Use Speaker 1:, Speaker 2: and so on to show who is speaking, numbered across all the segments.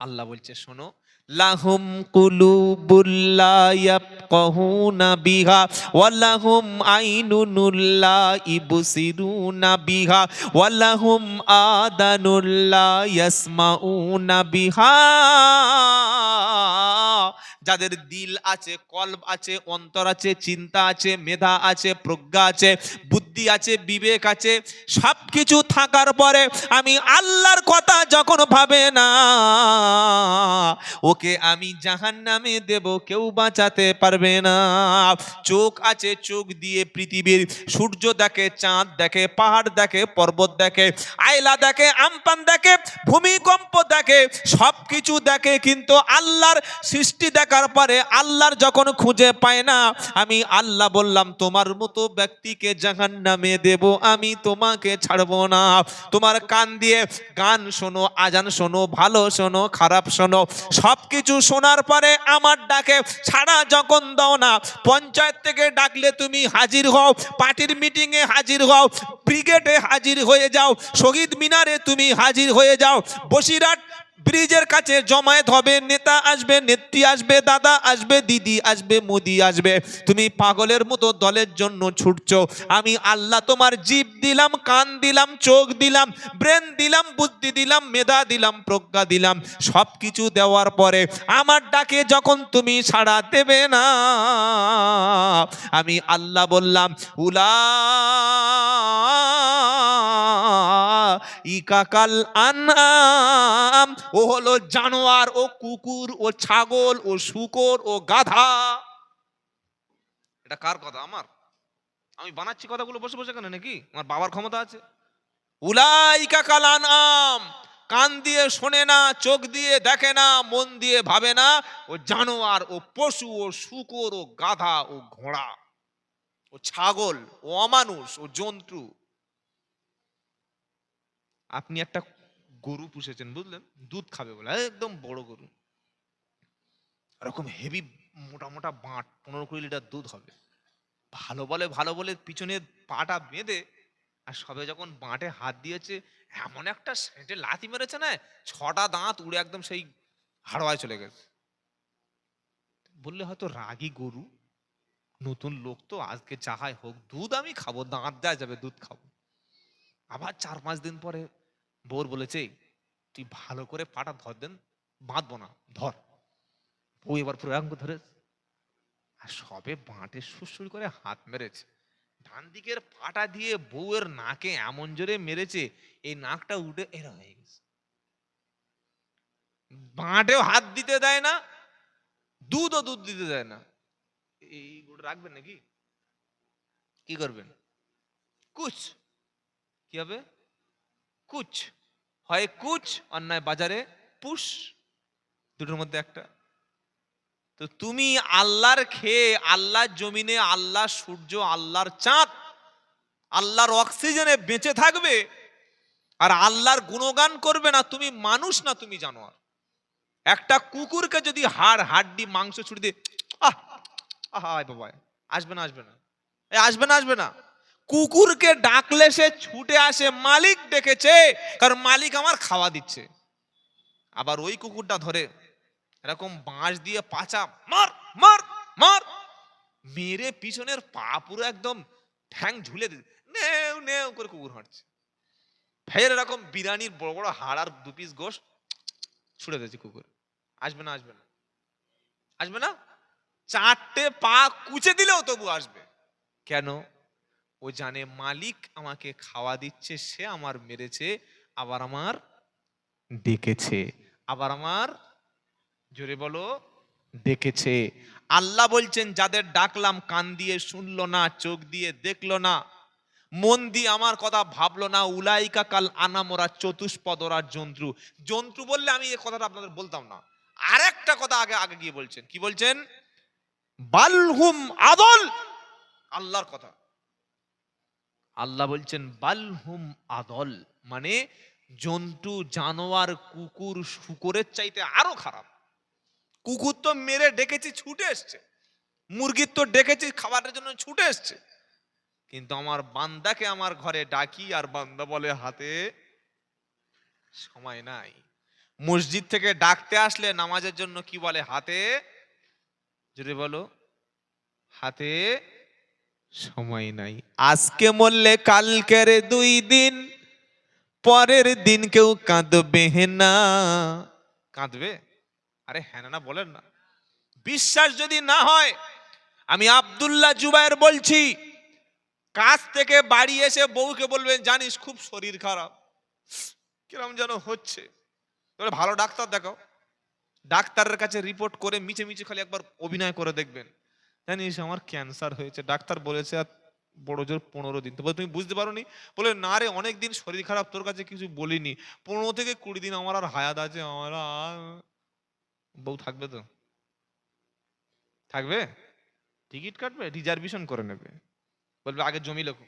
Speaker 1: আল্লাহ বলছে শোনো, লাহুম কুলুবুল লা ইয়াফকাহুনা বিহা ওয়া লাহুম আইনুন লা ইবসিরুনা বিহা ওয়া লাহুম আদানুন লা ইয়াসমাউনা বিহা। যাদের দিল আছে, কলব আছে, অন্তর আছে, চিন্তা আছে, মেধা আছে, প্রজ্ঞা আছে, বুদ্ধি আছে, বিবেক আছে, সবকিছু থাকার পরে আমি আল্লাহর কথা যখন ভাবে না, ওকে আমি জাহান্নামে দেব, কেউ বাঁচাতে পারবে না। চোখ আছে, চোখ দিয়ে পৃথিবীর সূর্য দেখে, চাঁদ দেখে, পাহাড় দেখে, পর্বত দেখে, আয়লা দেখে, আমপান দেখে, ভূমিকম্প দেখে, সবকিছু দেখে, কিন্তু আল্লাহর সৃষ্টি দেখার পরে আল্লাহর যখন খুঁজে পায় না, আমি আল্লাহ বললাম তোমার মতো ব্যক্তিকে জাহান্নামে দেব, আমি তোমাকে ছাড়বো না। তোমার কান দিয়ে গান শোনো, আজান শোনো, ভালো শোনো, খারাপ শোনো, সবকিছু শোনার পরে আমার ডাকে ছাড়া যখন দাও না, পঞ্চায়েত থেকে ডাকলে তুমি হাজির হও, পার্টির মিটিং এ হাজির হও, ব্রিগেডে হাজির হয়ে যাও, শহীদ মিনারে তুমি হাজির হয়ে যাও, বসিরহাট ব্রিজের কাছে জমায়েত হবে, নেতা আসবে, নেত্রী আসবে, দাদা আসবে, দিদি আসবে, মোদি আসবে, তুমি পাগলের মতো দলের জন্য ছুটছো। আমি আল্লাহ তোমার জিভ দিলাম, কান দিলাম, চোখ দিলাম, ব্রেন দিলাম, বুদ্ধি দিলাম, মেধা দিলাম, প্রজ্ঞা দিলাম, সবকিছু দেওয়ার পরে আমার ডাকে যখন তুমি সাড়া দেবে না, আমি আল্লাহ বললাম উলা ইকাকাল আনআম, ও হলো জানোয়ার, ও কুকুর, ও ছাগল, ও শূকর, ও গাধা। এটা কার কথা? আমার? আমি বানাচ্ছি কথাগুলো বসে বসে কেন নাকি? আমার বাবার ক্ষমতা আছে। উলাইকা কাল আনআম, কান দিয়ে শোনে না, চোখ দিয়ে দেখে না, মন দিয়ে ভাবে না, ও জানোয়ার, ও পশু, ও শূকর, ও গাধা, ও ঘোড়া, ও ছাগল, ও অমানুষ, ও জন্তু। আপনি একটা গরু পুষেছেন, বুঝলেন, দুধ খাবে বলে, একদম বড় গরু, এরকম হেভি মোটা মোটা বাঁট, 15-20 লিটার দুধ হবে, ভালো বলে ভালো বলে পিছনে পাটা বেঁধে, আর সবে যখন বাঁটে হাত দিয়েছে, এমন একটা সেঁটে লাথি মেরেছে না, 6টা দাঁত উড়ে একদম সেই হাড়োয়ায় চলে গেছে। বললে হয়তো রাগী গরু, নতুন লোক তো, আজকে চাহাই হোক দুধ আমি খাবো, দাঁত দেওয়া যাবে, দুধ খাবো। আবার 4-5 দিন পরে বোর বলেছে তুই ভালো করে পাটা ধর, দেন বাঁধবো না, ধর। বউ এবার পুরো এরকম ধরে, আর সবে বাঁটে সুরসুর করে হাত মেরেছে, ডান দিকের পাটা দিয়ে বউয়ের নাকে এমন জোরে মেরেছে, এই নাকটা উঠে এরা হয়ে গেছে। বাঁটেও হাত দিতে দেয় না, দুধ দিতে দেয় না। এই গোটা রাখবেন নাকি? কি করবেন? কুচ, কি হবে? কুচ, হয় কুচ, অন্যায় বাজারে পুষ, দুটোর মধ্যে একটা। তো তুমি আল্লাহর খেয়ে, আল্লাহর জমিনে, আল্লাহর সূর্য, আল্লাহর চাঁদ, আল্লাহর অক্সিজেনে বেঁচে থাকবে, আর আল্লাহর গুণগান করবে না, তুমি মানুষ না, তুমি জানোয়ার। একটা কুকুরকে যদি হাড় হাড্ডি মাংস ছুটি দিয়ে আহ আহা বাবা, আসবে না, আসবে না, আসবে না, আসবে না, কুকুরকে ডাকলে সে ছুটে আসে, মালিক ডেকেছে, কারণ মালিক আমার খাওয়া দিচ্ছে। আবার ওই কুকুরটা ধরে এরকম বাঁশ দিয়ে পাচা মার মার মার মেরে পিছনের পা পুরো একদম ঠ্যাং ঝুলে নেও নেও করে কুকুর হাঁটছে। ফের এরকম বিরিয়ানির বড় বড় হাড় আর 2 পিস গোশত ছুড়ে দিয়েছে কুকুর। আসবে না, আসবে না, আসবে না, 4টে পা কুচে দিলেও তবু আসবে। কেন? ও জানে মালিক আমাকে খাওয়া দিচ্ছে, সে আমার মেরেছে, আবার আমার ডেকেছে, আবার আমার, জোরে বলো, ডেকেছে। আল্লাহ বলছেন যাদের ডাকলাম কান দিয়ে শুনলো না, চোখ দিয়ে দেখলো না, মন দিয়ে আমার কথা ভাবলো না, উলাইকা কাল আনাম, ওরা চতুষ্পদ, ওরা জন্তু। জন্তু বললে আমি এই কথাটা আপনাদের বলতাম না। আরেকটা কথা আগে আগে গিয়ে বলছেন, কি বলছেন? বালহুম আদল, আল্লাহর কথা। আল্লাহ বলছেন বালহুম আদল, মানে জন্তু, জানোয়ার, কুকুর, শূকরের চাইতে আরো খারাপ। কুকুর তো মেরে ডেকেছি ছুটে এসছে, মুরগির তো ডেকেছি খাবারের জন্য ছুটে এসছে, কিন্তু আমার বান্দাকে আমার ঘরে ডাকি আর বান্দা বলে হাতে সময় নাই। মসজিদ থেকে ডাকতে আসলে নামাজের জন্য কি বলে? হাতে, জোরে বলো, হাতে সময় নাই। আজকে মরলে কালকের 2 দিন, পরের দিন কেউ কাঁদবে না। কাঁদবে? আরে হ্যাঁ না বলেন না। বিশ্বাস যদি না হয়, আমি আব্দুল্লাহ জুবায়ের বলছি, কাজ থেকে বাড়ি এসে বউকে বলবেন, জানিস খুব শরীর খারাপ, কিরম যেন হচ্ছে, ভালো ডাক্তার দেখাও। ডাক্তারের কাছে রিপোর্ট করে মিছে মিছে খালি একবার অভিনয় করে দেখবেন, জানিস আমার ক্যান্সার হয়েছে, ডাক্তার বলেছে আর বড় জোর 15 দিন। তো তুমি বুঝতে পারোনি? বলে না রে, অনেক দিন শরীর খারাপ, তোর কাছে কিছু বলিনি, 15 থেকে 20 দিন আমার আর হায়াত আছে, আমার আর। বউ থাকবে তো? থাকবে? টিকিট কাটবে, রিজার্ভেশন করে নেবে, বলবে আগে জমি লেখো।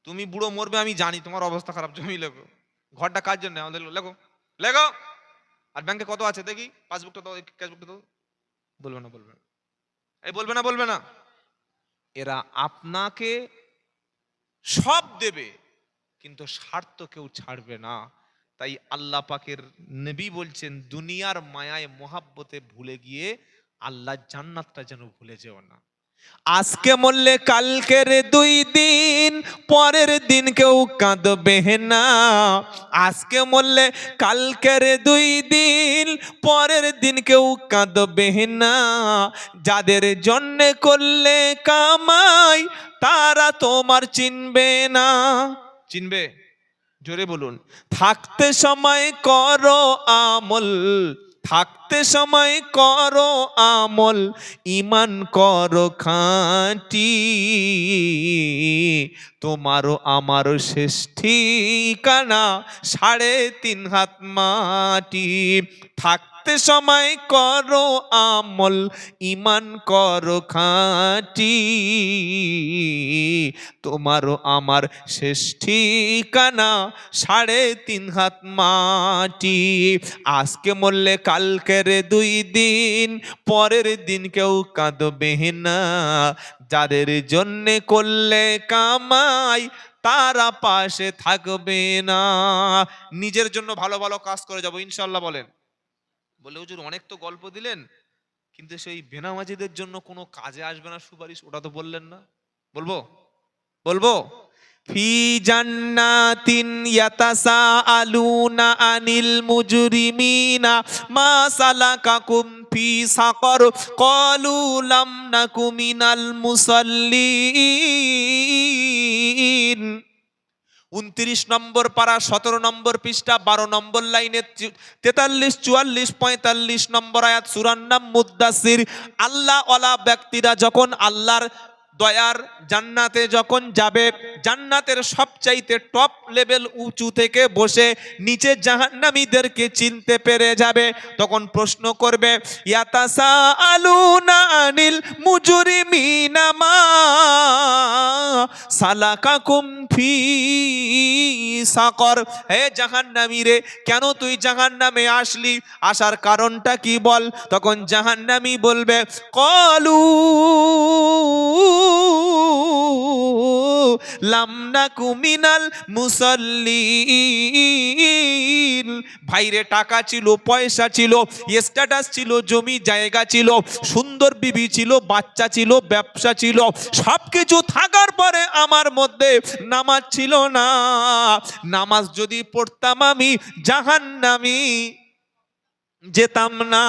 Speaker 1: তুমি বুড়ো মরবে আমি জানি, তোমার অবস্থা খারাপ, জমি লেখো। ঘরটা কার জন্য? আমাদের লেখো, লেখো। আর ব্যাংকে কত আছে দেখি, পাসবুকটা দাও, ক্যাশবুকটা দাও। বলবে না, বলবে না, এই বলবে না, বলবে না। এরা আপনাকে সব দেবে, কিন্তু স্বার্থ কেউ ছাড়বে না। তাই আল্লাহ পাকের নবী বলছেন, দুনিয়ার মায়ায় মোহাব্বতে ভুলে গিয়ে আল্লাহ জান্নাতটা যেন ভুলে যেও না। আজকে মরলে কালকের 2 দিন, পরের দিন কেউ কাঁদবে না। আজকে মরলে কালকের 2 দিন, পরের দিন কেউ কাঁদবে না। যাদের জন্যে করলে কামাই, তারা তোমার চিনবে না। চিনবে? জোরে বলুন। থাকতে সময় করো আমল, থাকতে সময় করো আমল, ঈমান করো খাঁটি, তোমারও আমারও শেষ ঠিকানা 3.5 হাত মাটি। থাকতে সময় করো আমল, ঈমান করো খাঁটি, তোমারও আমার শেষ ঠিকানা 3.5 হাত মাটি। আজকে মরলে কালকের 2 দিন, পরের দিন কেউ কাঁদবে না। যাদের জন্যে করলে কামাই, তারা পাশে থাকবে না। নিজের জন্য ভালো ভালো কাজ করে যাবো ইনশাল্লাহ বলেন। বলে হুজুর অনেক তো গল্প দিলেন, কিন্তু সেই বেনামাজিদের জন্য কোনো কাজে আসবে না সুপারিশ, ওটা তো বললেন না। বলবো? বলবো? ফি জান্নাতিন ইয়াতাসাআলুনা আনিল মুজরিমিনা মা সালাকাকুম ফি সাকর ক্বালু লাম নাকু মিনাল মুসাল্লিন। 29 নম্বর পারা, 17 নম্বর পৃষ্ঠা, 12 নম্বর লাইনে, 43, 44, 45 নম্বর আয়াত, সূরার নাম মুদ্দাসির। আল্লাহ ওয়ালা ব্যক্তিরা যখন আল্লাহর দয়ার জান্নাতে যখন যাবে, জান্নাতের সবচাইতে টপ লেভেল উঁচু থেকে বসে নিচে জাহান্নামীদেরকে চিনতে পেরে যাবে, তখন প্রশ্ন করবে, ইয়াতাসাআলুনা আনিল মুজরিমিনা মা সালাকাকুম ফি সাকর। হে জাহান্নামী রে, কেন তুই জাহান্নামে আসলি? আসার কারণটা কি বল? তখন জাহান্নামী বলবে, ক্বালু লাম নাকু মিনাল মুসাল্লিন। ভাইরে, টাকা ছিল, পয়সা ছিল, স্ট্যাটাস ছিল, জমি জায়গা ছিল, সুন্দর বিবি ছিল, বাচ্চা ছিল, ব্যবসা ছিল, সবকিছু থাকার পরে আমার মধ্যে নামাজ ছিল না। নামাজ যদি পড়তাম আমি জাহান্নামী যেতাম না।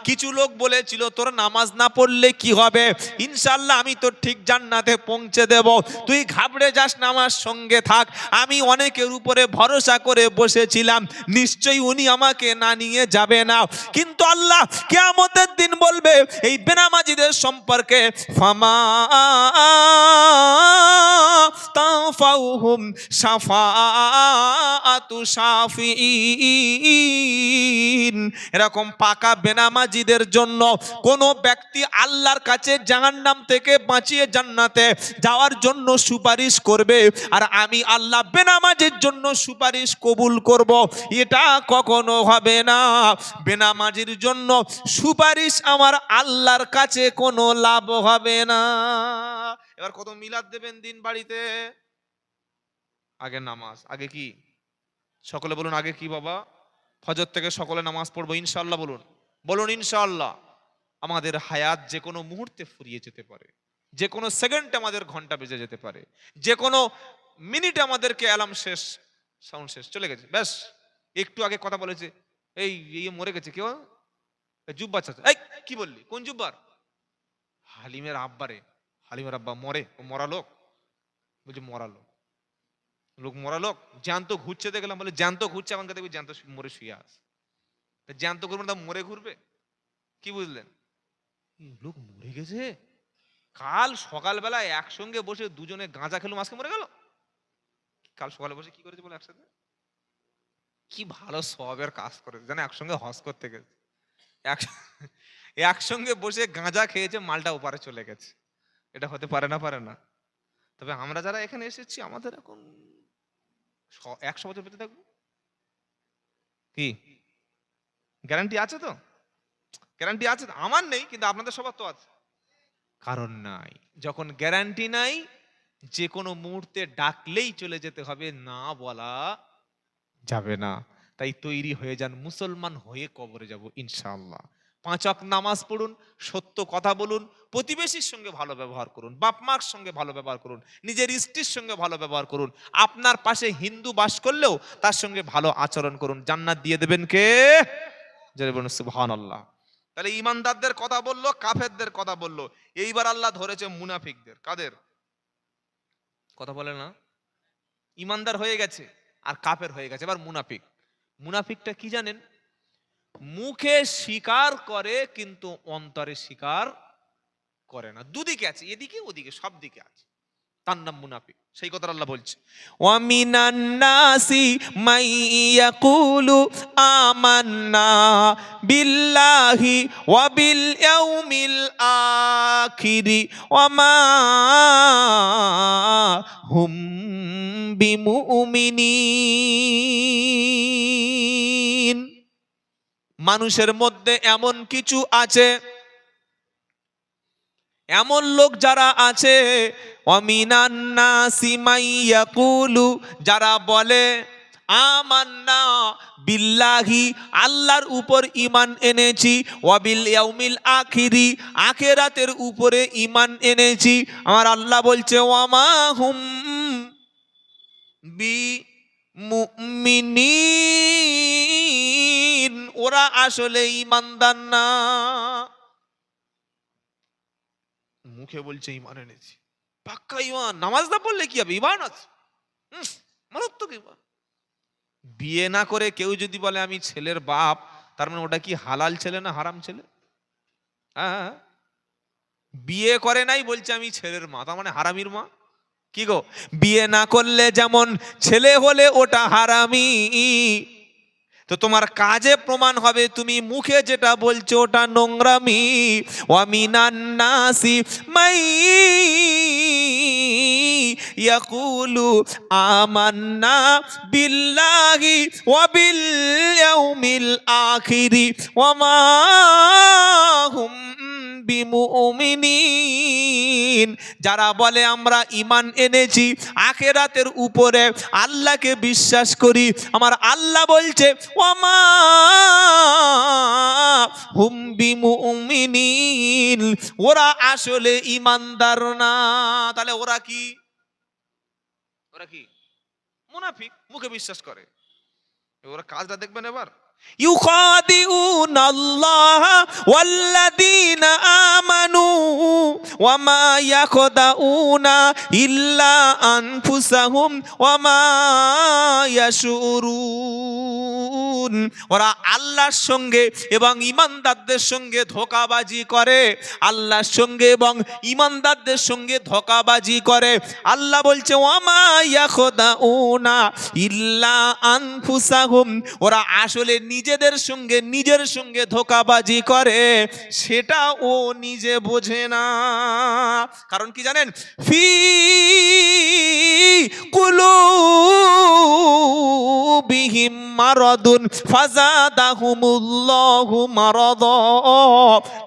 Speaker 1: কিছু লোক বলেছিল, তোর নামাজ না পড়লে কি হবে? ইনশাআল্লাহ আমি তো ঠিক জান্নাতে পৌঁছে দেব, তুই ঘাবড়ে যাস না, আমার সঙ্গে থাক। আমি অনেকের উপরে ভরসা করে বসেছিলাম, নিশ্চয়ই উনি আমাকে না নিয়ে যাবে না। কিন্তু আল্লাহ কিয়ামতের দিন বলবে এই বেনামাজিদের সম্পর্কে, ফামা তানফাউহুম শাফাআতু শাফিঈন। এরকম পাকা বেনামাজিদের জন্য কোন ব্যক্তি আল্লাহর কাছে জাহান্নাম থেকে বাঁচিয়ে জান্নাতে যাওয়ার জন্য সুপারিশ করবে, আর আমি আল্লাহ বেনামাজির জন্য সুপারিশ কবুল করব, এটা কখনো হবে না। বেনামাজির জন্য সুপারিশ আমার আল্লাহর কাছে কোনো লাভ হবে না। এবার কত মিলাদ দেবেন দিন বাড়িতে? আগে নামাজ, আগে কি? সকলে বলুন, আগে কি বাবা? ফজর থেকে সকলে নামাজ পড়বো ইনশাআল্লাহ। বলুন বলুন ইনশাআল্লাহ। আমাদের হায়াত যে কোনো মুহূর্তে ফুরিয়ে যেতে পারে, যে কোনো সেকেন্ডে আমাদের ঘন্টা বেজে যেতে পারে, যে কোনো মিনিটে আমাদেরকে অ্যালার্ম শেষ, সাউন্ড শেষ, চলে গেছে, ব্যাস। একটু আগে কথা বলেছে, এই মরে গেছে কেউ, জুব্বা চাচা, এই কি বললি, কোন জুব্বার? হালিমের আব্বারে, হালিমের আব্বা মরে, ও মরা লোক, বলছে মরা লোক, লোক মরা লোক, জ্যান্ত ঘুরছে দেখলাম, বলে জ্যান্ত ঘুরছে, আমাকে দেখবি জ্যান্ত মরে শুয়ে আস, জ্যান্ত ঘুরবে না মরে ঘুরবে, কি বুঝলেন? লোক মরে গেছে, কাল সকালবেলা একসঙ্গে বসে দুজনে গাঁজা খেলুম, আজকে মরে গেল। কাল সকালে বসে কি করেছে বলে একসাথে, কি ভালো সবের কাজ করে জানে, একসঙ্গে হজ করতে গেছে, একসঙ্গে বসে গাঁজা খেয়েছে, মালটা ওপারে চলে গেছে। এটা হতে পারে না, পারে না। তবে আমরা যারা এখানে এসেছি আমাদের এখন 100 বছর বেঁচে থাকবো, কি গ্যারান্টি আছে? তো গ্যারান্টি আছে, আমার নেই কিন্তু আপনাদের সবার তো আছে। কারণ নাই, যখন গ্যারান্টি নাই, যে কোনো মুহূর্তে ডাকলেই চলে যেতে হবে, না বলা যাবে না। তাই তৈরি হয়ে যান, মুসলমান হয়ে কবরে যাব ইনশাআল্লাহ। 5 ওয়াক্ত নামাজ পড়ুন, সত্য কথা বলুন, প্রতিবেশীর সঙ্গে ভালো ব্যবহার করুন, বাপ মার সঙ্গে ভালো ব্যবহার করুন, নিজের স্ত্রীর সঙ্গে ভালো ব্যবহার করুন, আপনার পাশে হিন্দু বাস করলেও তার সঙ্গে ভালো আচরণ করুন, জান্নাত দিয়ে দেবেন কে? জোরে বলুন সুবহানাল্লাহ। তাহলে ইমানদারদের কথা বললো, কাফেরদের কথা বললো, এইবার আল্লাহ ধরেছে মুনাফিকদের। কাদের কথা বলে না? ইমানদার হয়ে গেছে আর কাফের হয়ে গেছে, এবার মুনাফিক। মুনাফিকটা কি জানেন? মুখে স্বীকার করে কিন্তু অন্তরে স্বীকার করে না, দুদিকে আছে, এদিকে ওদিকে, সব দিকে আছে, তার নাম মুনাফিক। সেই কথা আল্লাহ বলছে, ওয়ামিনান নাসি মাই ইয়াকুলু আমান্না বিল্লাহি ওয়া বিল ইয়াউমিল আখিরি ওয়া মা হুম বিমুমিনিন। মানুষের মধ্যে এমন কিছু আছে, এমন লোক যারা আছে, অমিনান নাসি মাই ইয়াকুলু, যারা বলে আমান্না বিল্লাহি, আল্লাহর উপর ঈমান এনেছি, ওয়া বিল ইয়াউমিল আখিরি, আখিরাতের উপরে ঈমান এনেছি। আমার আল্লাহ বলছে ওয়া মা হুম বিমুমিনিন, ওরা আসলে ঈমানদার না। মুখে বলছে ঈমান এনেছি, পাক্কা ঈমান, নামাজ না পড়লে কি হবে, ঈমান আছে, মারাত্মক ঈমান। বিয়ে না করে কেউ যদি বলে আমি ছেলের বাপ, তার মানে ওটা কি হালাল ছেলে না হারাম ছেলে? হ্যাঁ, বিয়ে করে নাই বলছে আমি ছেলের মা, তার মানে হারামির মা। কি গো, বিয়ে না করলে যেমন ছেলে হলে ওটা হারামি, তো তোমার কাজে প্রমাণ হবে তুমি মুখে যেটা বলছো ওটা নোংরামি। ওয়ামিনান নাসি মাই ইয়াকুলু আমান্না বিল্লাহি ওয়া বিল ইয়াউমিল আখিরি ওয়া মা হুম বিমুমিনিন, যারা বলে আমরা ঈমান এনেছি, আখিরাতের উপরে আল্লাহকে বিশ্বাস করি, আমার আল্লাহ বলছে ওয়া মা হুম বিমুমিনিন, ওরা আসলে ঈমানদার না। তাহলে ওরা কি? ওরা কি? মুনাফিক, মুখে বিশ্বাস করে। ওরা কাজটা দেখবেন এবার, ইউখাদিউনাল্লাহ ওয়াল্লাযীনা আমানু ওয়া মা ইয়াখদাউনা ইল্লা আনফুসাহুম ওয়া মা ইয়াশউরুন। ওরা আল্লাহর সঙ্গে এবং ঈমানদারদের সঙ্গে ধোঁকাবাজি করে, আল্লাহর সঙ্গে এবং ঈমানদারদের সঙ্গে ধোঁকাবাজি করে। আল্লাহ বলছে ওয়া মা ইয়াখদাউনা ইল্লা আনফুসাহুম, ওরা আসলে নিজেদের সঙ্গে ধোঁকাবাজি করে, সেটা ও নিজে বোঝে না। কারণ কি জানেন? ফি কুলুবিহিম মারাদুন ফাযাদাহুমুল্লাহু মারাদা,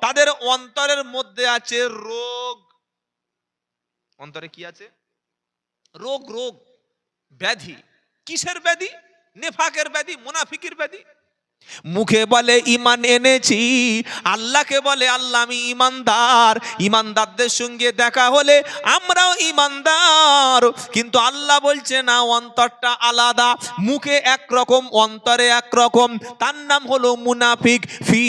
Speaker 1: তাদের অন্তরের মধ্যে আছে রোগ। অন্তরে কি আছে? রোগ, রোগ, ব্যাধি। কিসের ব্যাধি? নেফাকের ব্যাধি, মুনাফিকের ব্যাধি। মুখে বলে ঈমান এনেছি, আল্লাহকে বলে আল্লাহ আমি ঈমানদার। ঈমানদারদের সঙ্গে দেখা হলে আমরাও ঈমানদার, কিন্তু আল্লাহ বলছে না, অন্তরটা আলাদা। মুখে একরকম, অন্তরে একরকম। তার নাম হলো মুনাফিক। ফি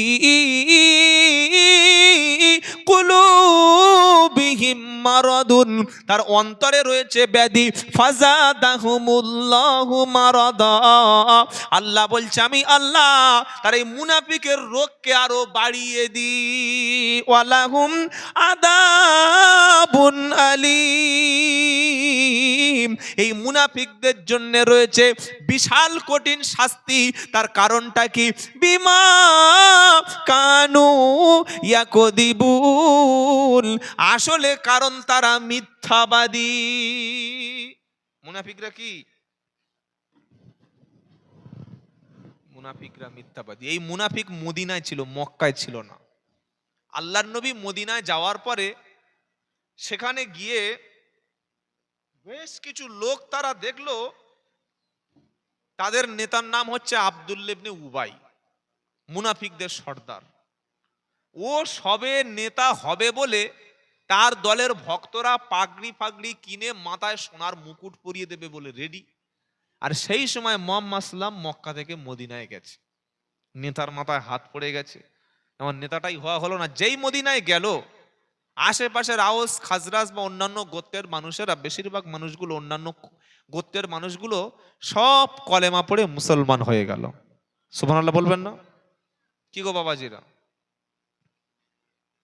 Speaker 1: কুলুবিহিম মারাদুন, তার অন্তরে রয়েছে ব্যাধি। ফাজাদাহুমুল্লাহু মারাদা, আল্লাহ বলছে আমি আল্লাহ তার এই মুনাফিকের রোগকে আরো বাড়িয়ে দি। ওয়ালাহুম আযাবুন আলীম, এই মুনাফিকদের জন্য রয়েছে বিশাল কঠিন শাস্তি। তার কারণটা কি? বিমা কানু ইয়াকুদিবুন, আসলে কারণ তারা মিথ্যাবাদী। মুনাফিকরা কি? মুনাফিকরা মিথ্যাবাদী। এই মুনাফিক মদিনায় ছিল, মক্কায় ছিল না। আল্লাহর নবী মদিনায় যাওয়ার পরে সেখানে গিয়ে বেশ কিছু লোক তারা দেখলো, তাদের নেতার নাম হচ্ছে আব্দুল্লাহ ইবনে উবাই, মুনাফিকদের সর্দার। ও সবে নেতা হবে বলে তার দলের ভক্তরা পাগড়ি ফাগড়ি কিনে মাথায় সোনার মুকুট পরিয়ে দেবে বলে রেডি। আর সেই সময় মুহাম্মদ সাল্লাল্লাহু আলাইহি ওয়াসাল্লাম মক্কা থেকে মদিনায় গেছে, নেতার মাথায় হাত পড়ে গেছে। আমার নেতাটাই হওয়া হলো না। যেই মদিনায় গেল, আশেপাশের আওস খাজরাজ বা অন্যান্য গোত্রের মানুষেরা, বেশিরভাগ মানুষগুলো, অন্যান্য গোত্রের মানুষগুলো সব কলেমা পড়ে মুসলমান হয়ে গেল। সুবহানাল্লাহ বলবেন না? কি গো বাবাজিরা,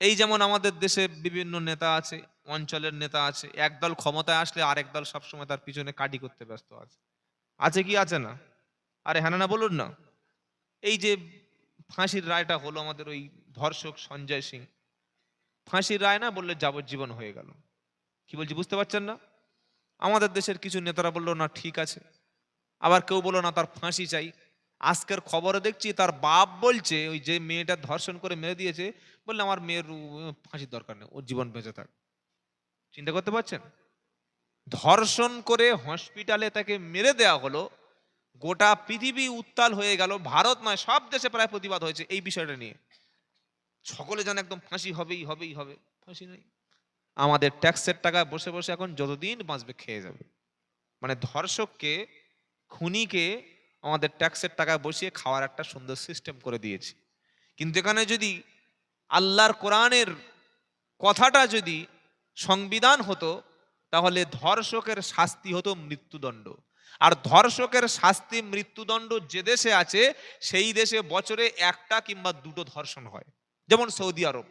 Speaker 1: এই যেমন আমাদের দেশে বিভিন্ন নেতা আছে, অঞ্চলের নেতা আছে, একদল ক্ষমতায় আসলে আরেক দল সবসময় তার পিছনে কাটি করতে ব্যস্ত আছে। আছে কি আছে না? আরে হ্যাঁ না বলুন না। এই যে ফাঁসির রায়টা হলো আমাদের ওই ধর্ষক সঞ্জয় সিং, ফাঁসির রায় না বললে যাবজ্জীবন হয়ে গেল। কি বলছি বুঝতে পারছেন না? আমাদের দেশের কিছু নেতারা বললো না ঠিক আছে, আবার কেউ বললো না তার ফাঁসি চাই। আজকের খবরে দেখছি তার বাপ বলছে ওই যে মেয়েটা ধর্ষণ করে মেরে দিয়েছে, বললে আমার মেয়ের ফাঁসির দরকার নেই, ওর জীবন বেঁচে থাক। চিন্তা করতে পারছেন? ধর্ষণ করে হসপিটালে তাকে মেরে দেয়া হলো, গোটা পৃথিবী উত্তাল হয়ে গেল। ভারত নয়, সব দেশে প্রায় প্রতিবাদ হয়েছে এই বিষয়টা নিয়ে। সকলে যেন একদম ফাঁসি হবেই হবেই হবে। ফাঁসি নেই, আমাদের ট্যাক্সের টাকায় বসে বসে এখন যতদিন বাঁচবে খেয়ে যাবে। মানে ধর্ষককে, খুনিকে আমাদের ট্যাক্সের টাকায় বসিয়ে খাওয়ার একটা সুন্দর সিস্টেম করে দিয়েছি। কিন্তু এখানে যদি আল্লাহর কোরআনের কথাটা যদি সংবিধান হতো, তাহলে ধর্ষকের শাস্তি হতো মৃত্যুদণ্ড। আর ধর্ষকের শাস্তি মৃত্যুদণ্ড যে দেশে আছে, সেই দেশে বছরে একটা কিংবা দুটো ধর্ষণ হয়। যেমন সৌদি আরব,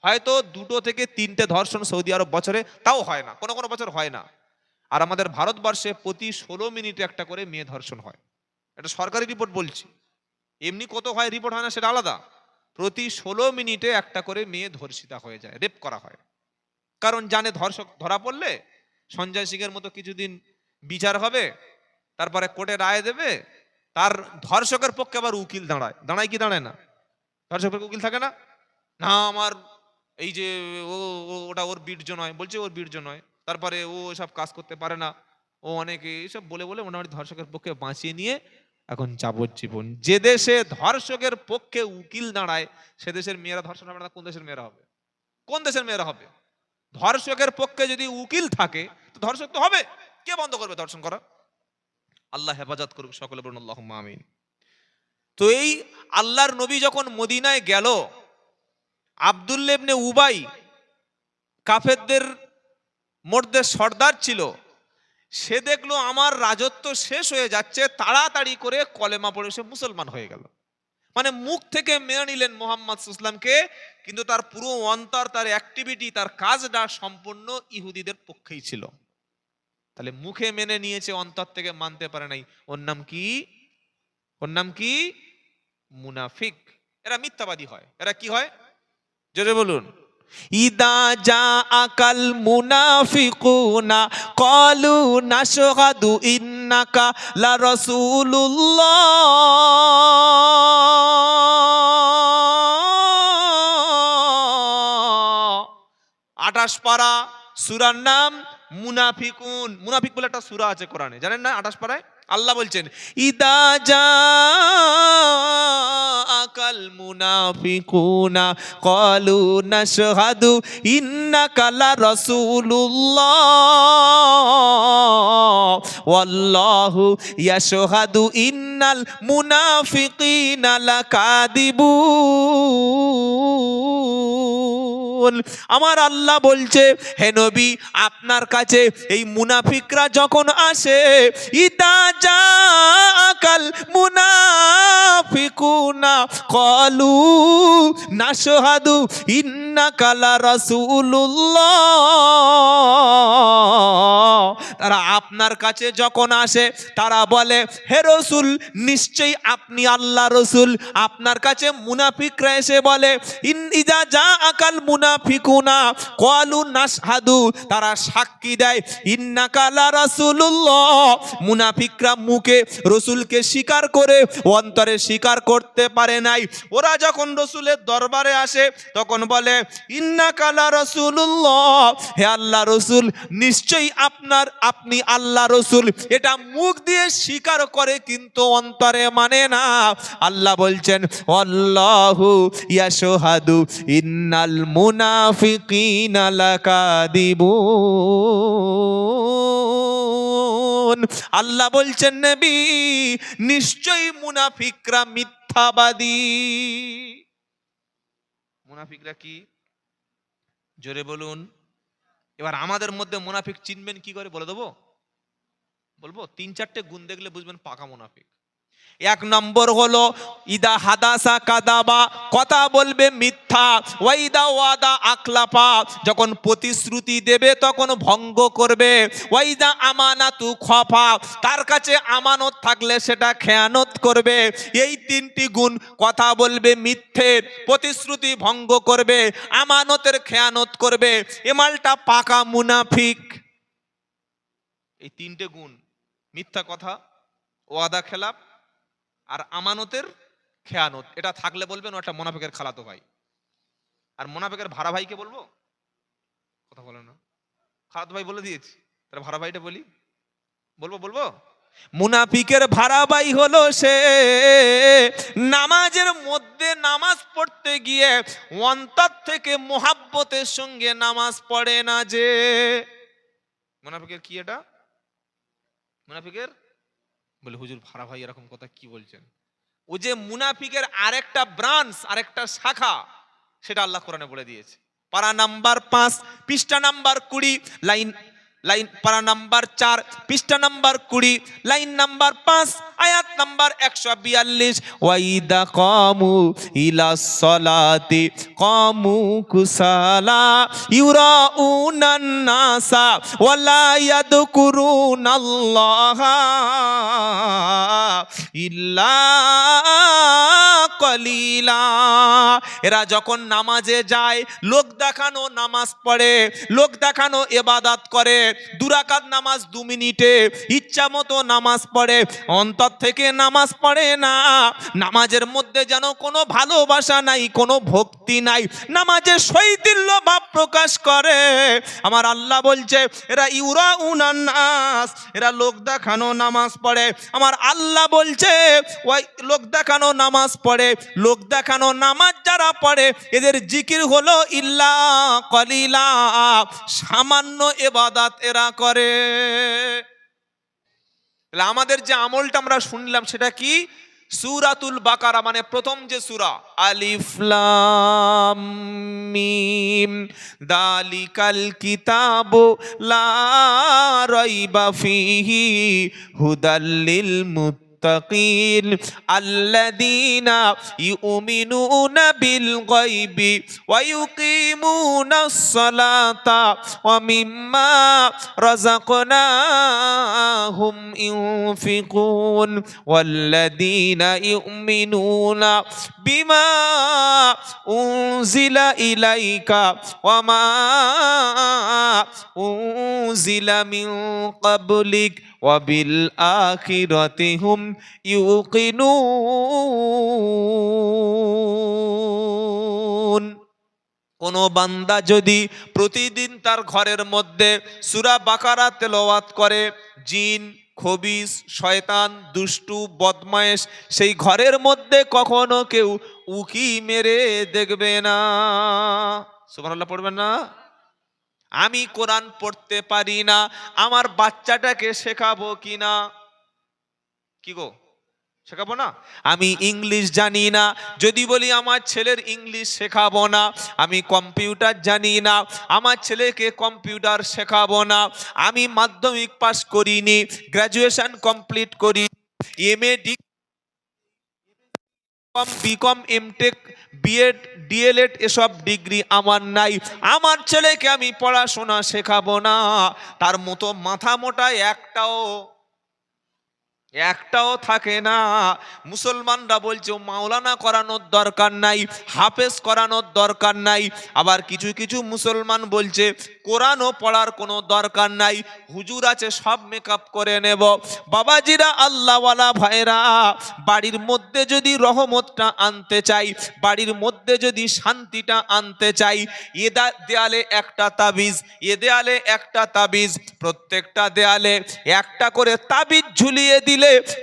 Speaker 1: হয়তো 2 থেকে 3টে ধর্ষণ সৌদি আরব বছরে, তাও হয় না, কোনো কোনো বছর হয় না। আর আমাদের ভারতবর্ষে প্রতি 16 মিনিটে একটা করে মেয়ে ধর্ষণ হয়। এটা সরকারি রিপোর্ট বলছি, এমনি কত হয় রিপোর্ট হয় না সেটা আলাদা। প্রতি 16 মিনিটে একটা করে মেয়ে ধর্ষিতা হয়ে যায়, রেপ করা হয়। কারণ জানে ধর্ষক ধরা পড়লে সঞ্জয় সিংয়ের মতো কিছুদিন বিচার হবে, তারপরে কোর্টে রায় দেবে। তার ধর্ষকের পক্ষে আবার উকিল দাঁড়ায়, দাঁড়ায় কি দাঁড়ায় না? ধর্ষকের উকিল থাকে না, না আমার এই যে ওটা ওর বীর্য নয়, বলছে ওর বীর্য নয়, তারপরে ও এসব কাজ করতে পারে না, ও অনেকে এইসব বলে বলে মোটামুটি ধর্ষকের পক্ষে বাঁচিয়ে নিয়ে এখন যাবজ্জীবন। যে দেশে ধর্ষকের পক্ষে উকিল দাঁড়ায়, সে দেশের মেয়েরা ধর্ষণ হবে না? কোন দেশের মেয়েরা হবে? কোন দেশের মেয়েরা হবে? ধর্ষকের পক্ষে যদি উকিল থাকে তো ধর্ষক তো হবে। কে বন্ধ করবে ধর্ষণ করা? আল্লাহ হেফাজত করুক, সকলে বলুন আল্লাহুম্মা আমিন। তো এই আল্লাহর নবী যখন মদিনায় গেল, আব্দুল্লাহ ইবনে উবাই কাফেরদের মধ্যে সর্দার ছিল। সে দেখলো আমার রাজত্ব শেষ হয়ে যাচ্ছে, তাড়াতাড়ি করে কলেমা পড়ে সে মুসলমান হয়ে গেল। মানে মুখ থেকে মেনে নিলেন মুহাম্মদ সাল্লাল্লাহু আলাইহি ওয়াসাল্লামকে, কিন্তু তার পুরো অন্তর, তার অ্যাক্টিভিটি, তার কাজটা সম্পূর্ণ ইহুদিদের পক্ষেই ছিল। তাহলে মুখে মেনে নিয়েছে, অন্তর থেকে মানতে পারে নাই। ওর নাম কি? ওর নাম কি? মুনাফিক। এরা মিথ্যাবাদী হয়। এরা কি হয় জোরে বলুন? ইদা জা আকাল মুনাফিকুনা ক্বালু নাশহাদু ইন্নাকা লা রাসূলুল্লাহ। 28 পারা, সূরার নাম মুনাফিকুন। মুনাফিক বলে একটা সূরা আছে কোরআনে, জানেন না? 28 পারায় আল্লাহ বলছেন ইদা জাআকাল মুনাফিকুনা ক্বালু নাশহাদু ইন্নাকা লা রাসূলুল্লাহ ওয়াল্লাহু ইয়াশহাদু ইন্নাল মুনাফিকিনা লাকাযিবুন। আমার আল্লাহ বলছে হে নবী আপনার কাছে এই মুনাফিকরা যখন আসে ইদা জাআকাল মুনাফিকুনা ক্বালু নাশহাদু ইন্নাকা লা রাসূলুল্লাহ, তারা আপনার কাছে যখন আসে তারা বলে হে রাসূল নিশ্চয়ই আপনি আল্লাহ রাসূল। আপনার কাছে মুনাফিকরা এসে বলে ইদা জাআকাল মুনাফিকুনা ক্বালু নাশহাদু, তারা সাক্ষী দেয় ইন্নাকা লা রাসূলুল্লাহ। মুনাফিকরা মুখে রসুলকে স্বীকার করে অন্তরে স্বীকার করতে পারে নাই। ওরা যখন রসুলের দরবারে আসে তখন বলে ইন্নাকা লা রাসূলুল্লাহ, হে আল্লাহ রসুল নিশ্চয়ই আপনি আল্লাহ রসুল। এটা মুখ দিয়ে স্বীকার করে কিন্তু অন্তরে মানে না। আল্লাহ বলছেন আল্লাহু ইয়াশহাদু ইন্নাল মুনাফিকিনা লাকাযিবুন। আল্লাহ বলছেন নবী নিশ্চয়ই মুনাফিকরা মিথ্যাবাদী। মুনাফিকরা কি জোরে বলুন। এবার আমাদের মধ্যে মুনাফিক চিনবেন কি করে বলে দেবো? বলবো 3-4টে গুণ দেখলে বুঝবেন পাকা মুনাফিক। 1 নম্বর হলো ইদা হাদাসা কাদাবা, কথা বলবে মিথ্যা। ওয়াইদা ওয়াদা আকলাফা, যখন প্রতিশ্রুতি দেবে তখন ভঙ্গ করবে। ওয়াইদা আমানাতু খফা, তার কাছে আমানত থাকলে সেটা খেয়ানত করবে। এই 3টি গুণ, কথা বলবে মিথ্যে, প্রতিশ্রুতি ভঙ্গ করবে, আমানতের খেয়ানত করবে, এ মালটা পাকা মুনাফিক। এই 3টে গুণ, মিথ্যা কথা, ওয়াদা খেলাপ আর আমানতের খেয়ানত, এটা থাকলে বলবেন ও একটা মুনাফিকের খালাতো ভাই। আর মুনাফিকের ভাড়া ভাইকে বলবো? কথা বলে না, খালাতো ভাই বলে দিয়েছি, তাহলে ভাড়া ভাইটা বলি, বলবো। মুনাফিকের ভাড়া ভাই হলো সে নামাজের মধ্যে নামাজ পড়তে গিয়ে অন্তর থেকে মোহাব্বতের সঙ্গে নামাজ পড়ে না। যে মুনাফিকের কি এটা? মুনাফিকের বলে হুজুর ভাড়া ভাই এরকম কথা কি বলছেন? ও যে মুনাফিকের আরেকটা ব্রাঞ্চ, আরেকটা শাখা, সেটা আল্লাহ কোরআনে বলে দিয়েছে। পারা নাম্বার 5 পৃষ্ঠা নাম্বার 20 লাইন পারা নাম্বার 4 পৃষ্ঠা নাম্বার 20 লাইন নাম্বার 5 আয়াত নাম্বার 142 ওয়াইদা কামু ইলাস সালাতি কামু কুসালা ইউরাউনান নাসা ওয়ালা ইয়াযকুরুনাল্লাহা ইল্লা কলিলা। এরা যখন নামাজে যায় লোক দেখানো নামাজ পড়ে, লোক দেখানো ইবাদত করে। 2 রাকাত নামাজ 2 মিনিটে ইচ্ছা মতো নামাজ পড়ে, অন্তর থেকে নামাজ পড়ে না। নামাজের মধ্যে যেন কোনো ভালোবাসা নাই, কোনো ভক্তি নাই, নামাজে শৈথিল্য ভাব প্রকাশ করে। আমার আল্লাহ বলছে এরা ইউরাউনান নাস, এরা লোক দেখানো নামাজ পড়ে। আমার আল্লাহ বলছে ওই লোক দেখানো নামাজ পড়ে, লোক দেখানো নামাজ যারা পড়ে এদের জিকির হলো ইল্লা কলিলা, সামান্য ইবাদত এরা করে। আমাদের যে আমলটা আমরা শুনলাম সেটা কি? সূরাতুল বাকারা, মানে প্রথম যে সূরা, আলিফ লাম মিম দালিকাল কিতাবু লা রাইবা ফিহি হুদাল লিল মুত্তাকিন আল্লাযীনা ইউমিনুনা বিল গায়বি ওয়া ইউকিমুনাস সালাতা ওয়া মিম্মা রাযাকনাহুম ইউনফিকুন ওয়াল্লাযীনা ইউমিনুনা বিমা উনজিলা ইলাইকা ওয়া মা উনজিলা মিন ক্বাবলিক ওয়া বিল আখিরাতি হুম ইউকিনুন। কোন বান্দা যদি প্রতিদিন তার ঘরের মধ্যে সূরা বাকারা তেলাওয়াত করে, জিন খবিস, শয়তান, দুষ্টু, বদমায়েশ সেই ঘরের মধ্যে কখনো কেউ উকি মেরে দেখবে না। সুবহানাল্লাহ পড়বেন না? আমি কোরআন পড়তে পারি না, আমার বাচ্চাটাকে শেখাবো কিনা? কি গো, শেখাবো না? আমি ইংলিশ জানি না, যদি বলি আমার ছেলের ইংলিশ শেখাবো না। আমি কম্পিউটার জানি না, আমার ছেলেকে কম্পিউটার শেখাবো না। আমি মাধ্যমিক পাস করিনি, গ্রাজুয়েশন কমপ্লিট করি, MA, BCom, MTech, BEd, DElEd এসব ডিগ্রি আমার নাই। আমার ছেলেকে আমি পড়াশোনা শেখাবো না। তার মতো মাথা মোটা একটাও থাকে না। মুসলমানরা বলছে মাওলানা করানোর দরকার নাই, হাফেজ করানোর দরকার নাই। আবার কিছু কিছু মুসলমান বলছে কোরআনও পড়ার কোনো দরকার নাই, হুজুর আছে সব মেকআপ করে নেব। বাবাজিরা, আল্লাহওয়ালা ভাইরা, বাড়ির মধ্যে যদি রহমতটা আনতে চাই, বাড়ির মধ্যে যদি শান্তিটা আনতে চাই, এ দেয়ালে একটা তাবিজ, এ দেয়ালে একটা তাবিজ, প্রত্যেকটা দেয়ালে একটা করে তাবিজ ঝুলিয়ে দিলে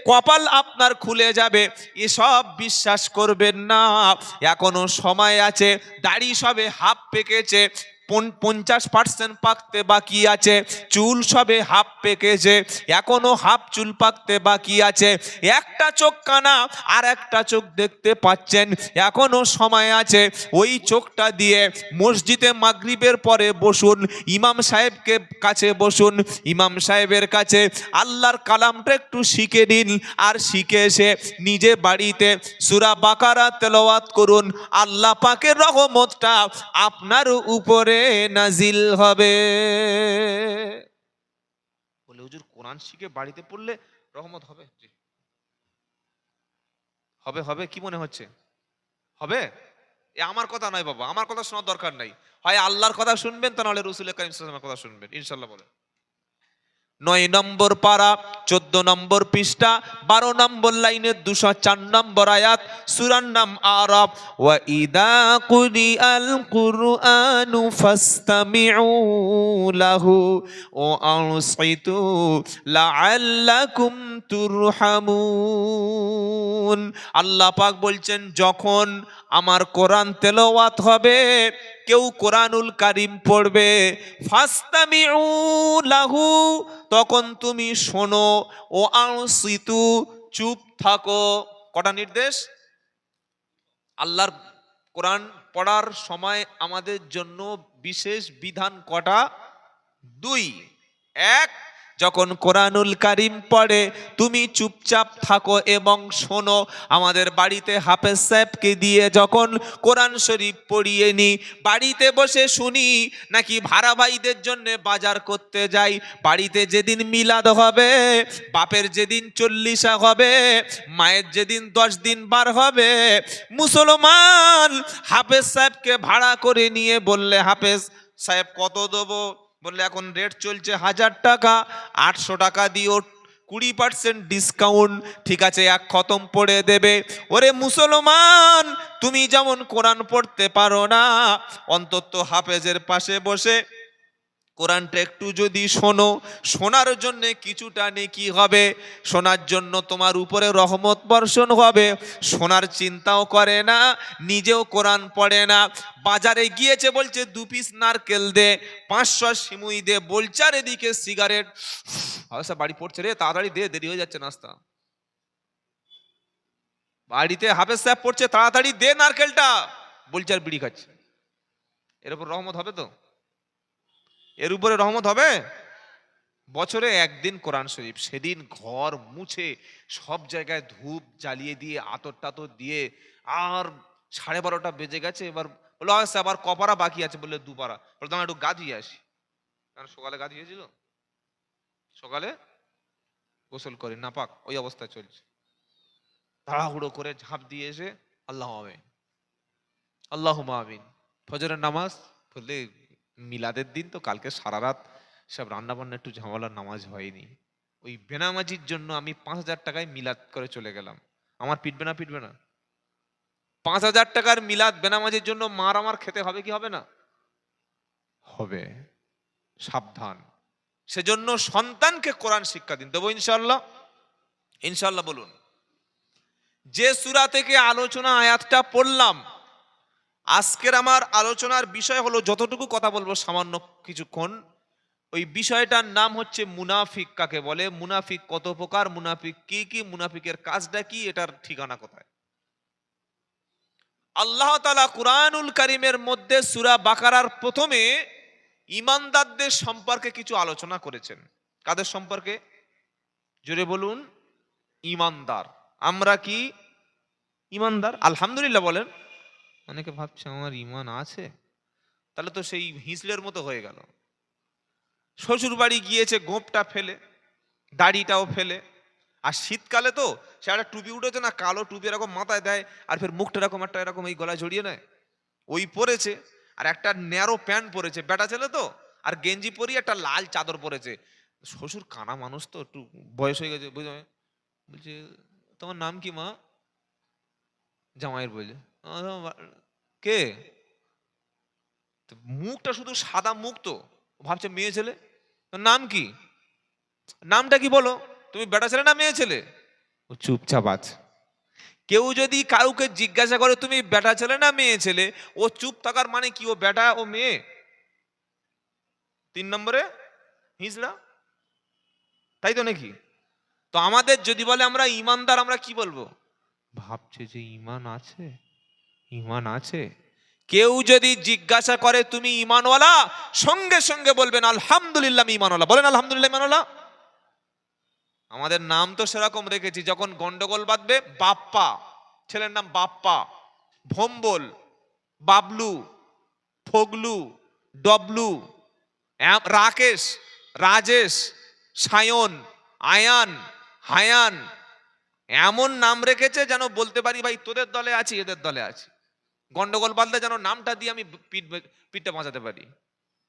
Speaker 1: কপাল আপনার খুলে যাবে। এসব বিশ্বাস করবেন না। এখনো সময় আছে, দাড়ি সবে হাফ পেকেছে, 50% পাকতে বাকি আছে, চুল সবে হাফ পেকেছে, এখনো হাফ চুল পাকতে বাকি আছে, একটা চোখ কানা আর একটা চোখ দেখতে পাচ্ছেন, এখনো সময় আছে। ওই চোখটা দিয়ে মসজিদে মাগরিবের পরে বসুন, ইমাম সাহেবকে কাছে বসুন, ইমাম সাহেবের কাছে আল্লাহর কালামটা একটু শিখে নিন, আর শিখে এসে নিজে বাড়িতে সূরা বাকারা তেলাওয়াত করুন। আল্লাহ পাকের রহমতটা আপনার উপরে নাজিল হবে। বলে হুজুর কোরআন শিখে বাড়িতে পড়লে রহমত হবে? হবে হবে, কি মনে হচ্ছে হবে? এ আমার কথা নয় বাবা, আমার কথা শোনার দরকার নাই। হয় আল্লাহর কথা শুনবেন, তা নাহলে রাসূল কারীম সাল্লাল্লাহু আলাইহি ওয়াসাল্লামের কথা শুনবেন, ইনশাআল্লাহ। বলে 9 নম্বর পারা, 14 নম্বর পৃষ্ঠা, 12 নম্বর লাইনের 204 নম্বর আয়াত, সূরার নাম আরাফ। ওয়া ইদা কুরিআল কুরআনু ফাসতামিউ লাহু ওয়া আনসিতু লাআল্লাকুম তুরহামুন। আল্লাহ পাক বলছেন, যখন আমার কোরআন তেলাওয়াত হবে, কেউ কোরআনুল কারীম পড়বে, ফাসতামিউ লাহু, তখন তুমি শোনো, ও আনসিতু, চুপ থাকো। কটা নির্দেশ? আল্লাহর কোরআন পড়ার সময় আমাদের জন্য বিশেষ বিধান কটা? 2। 1, যখন কোরআনুল কারীম পড়ে তুমি চুপচাপ থাকো এবং শোনো। আমাদের বাড়িতে হাফেজ সাহেবকে দিয়ে যখন কোরআন শরীফ পড়িয়ে নি, বাড়িতে বসে শুনি, নাকি ভাড়া ভাইদের জন্য বাজার করতে যাই, বাড়িতে যেদিন মিলাদ হবে, বাপের যেদিন 40 হবে, মায়ের যেদিন 10 দিন বার হবে, মুসলমান হাফেজ সাহেবকে ভাড়া করে নিয়ে বললে, হাফেজ সাহেব কত দেবো? বললে এখন রেট চলছে 1000 টাকা, 800 টাকা দিও, 20% ডিসকাউন্ট। ঠিক আছে, এক খতম পড়ে দেবে। ওরে মুসলমান, তুমি যেমন কোরআন পড়তে পারো না, অন্তত হাফেজের পাশে বসে কোরআনটা একটু যদি শোনো, শোনার জন্য কিছুটা নেকি হবে, শোনার জন্য তোমার উপরে রহমত বর্ষণ হবে। শোনার চিন্তাও করে না, নিজেও কোরআন পড়ে না, বাজারে গিয়েছে বলছে 2 পিস নারকেল দে, 500 সিমুই দে, বলছে আর এদিকে সিগারেট, আচ্ছা বাড়ি পড়ছে রে, তাড়াতাড়ি দে, দেরি হয়ে যাচ্ছে নাস্তা। বাড়িতে হাফেজ সাহেব পড়ছে, তাড়াতাড়ি দে নারকেলটা, বলছে আর বিড়ি খাচ্ছে। এর উপর রহমত হবে তো? এর উপরে রহমত হবে? বছরে একদিন কোরআন শরীফ, সেদিন ঘর মুছে সব জায়গায় ধূপ জ্বালিয়ে দিয়ে আতর টাতর দিয়ে, আর 12:30 বেজে গেছে, এবার বললো আবার কপারা বাকি আছে, বললে 2 পারা। বলতো আমি একটু গা ধুয়ে আসি, কারণ সকালে গা ধুয়েছিল, সকালে গোসল করে নাপাক ওই অবস্থায় চলছে, তাড়াহুড়ো করে ঝাঁপ দিয়ে এসে আল্লাহ আমিন, আল্লাহ আমিন, ফজরের নামাজ বললে মিলাদের দিন তো, কালকে সারা রাত সব রান্না বান্না একটু ঝামেলার, নামাজ হয়নি, ওই বেনামাজির জন্য আমি 5000 টাকায় মিলাদ করে চলে গেলাম। আমার পিটবে না? পিটবে না? 5000 টাকার মিলাদ বেনামাজির জন্য মার আমার খেতে হবে কি হবে না? হবে। সাবধান, সেজন্য সন্তানকে কোরআন শিক্ষা দিন। দেবো ইনশাআল্লাহ? ইনশাআল্লাহ বলুন। যে সূরা থেকে আলোচনা আয়াতটা পড়লাম, আজকের আমার আলোচনার বিষয় হলো, যতটুকু কথা বলবো সামান্য কিছুক্ষণ, ওই বিষয়টার নাম হচ্ছে মুনাফিক কাকে বলে, মুনাফিক কত প্রকার, মুনাফিক কি কি, মুনাফিকের কাজটা কি, এটার ঠিকানা কোথায়। আল্লাহ তাআলা কুরআনুল কারীমের মধ্যে সূরা বাকারার প্রথমে ঈমানদারদের সম্পর্কে কিছু আলোচনা করেছেন। কাদের সম্পর্কে? জোরে বলুন। ঈমানদার। আমরা কি ঈমানদার? আলহামদুলিল্লাহ বলেন। অনেকে ভাবছে আমার ঈমান আছে, তাহলে তো সেই হিজলের মতো হয়ে গেল। শ্বশুর বাড়ি গিয়েছে গোঁপটা ফেলে, দাড়িটাও ফেলে, আর শীতকালে তো সে একটা টুপি উঠেছে না, কালো টুপি এরকম মাথায় দেয়, আর ফের মুখটা এরকম একটা এরকম এই গলায় জড়িয়ে নেয়, ওই পরেছে, আর একটা ন্যারো প্যান্ট পরেছে, বেটা ছেলে তো, আর গেঞ্জি পরিয়ে একটা লাল চাদর পরেছে। শ্বশুর কানা মানুষ তো, একটু বয়স হয়ে গেছে, বুঝলে, বলছে তোমার নাম কি মা? জামাইয়ের বলে। কে? মুখটা শুধু সাদা মুখ, তো ভাবছে মেয়ে ছেলে। নাম কি? নামটা কি বলো? তুমি বেটা ছেলে না মেয়ে ছেলে? ও চুপচাপ আছে। কেউ যদি কাউকে জিজ্ঞাসা করে তুমি বেটা ছেলে না মেয়ে ছেলে, ও চুপ থাকার মানে কি? ও বেটা ও মেয়ে? 3 নম্বরে হিজড়া, তাই তো নাকি? তো আমাদের যদি বলে আমরা ঈমানদার, আমরা কি বলবো? ভাবছে যে ঈমান আছে, ঈমান আছে। কেউ যদি জিজ্ঞাসা করে তুমি ঈমানওয়ালা, সঙ্গে সঙ্গে বলবেন আলহামদুলিল্লাহ আমি ঈমানওয়ালা। বলেন আলহামদুলিল্লাহ ঈমানওয়ালা। আমাদের নাম তো সেরকম রেখেছি, যখন গন্ডগোল বাঁধবে বাপ্পা, ছেলের নাম বাপ্পা, ভম্বল, বাবলু, ফগলু, ডবলু, রাকেশ, রাজেশ, সায়ন, আয়ান, হায়ান, এমন নাম রেখেছে যেন বলতে পারি ভাই তোদের দলে আছি, এদের দলে আছি। গন্ডগোল বাঁধলে যেন নামটা দিয়ে আমি পিঠটা বাঁচাতে পারি।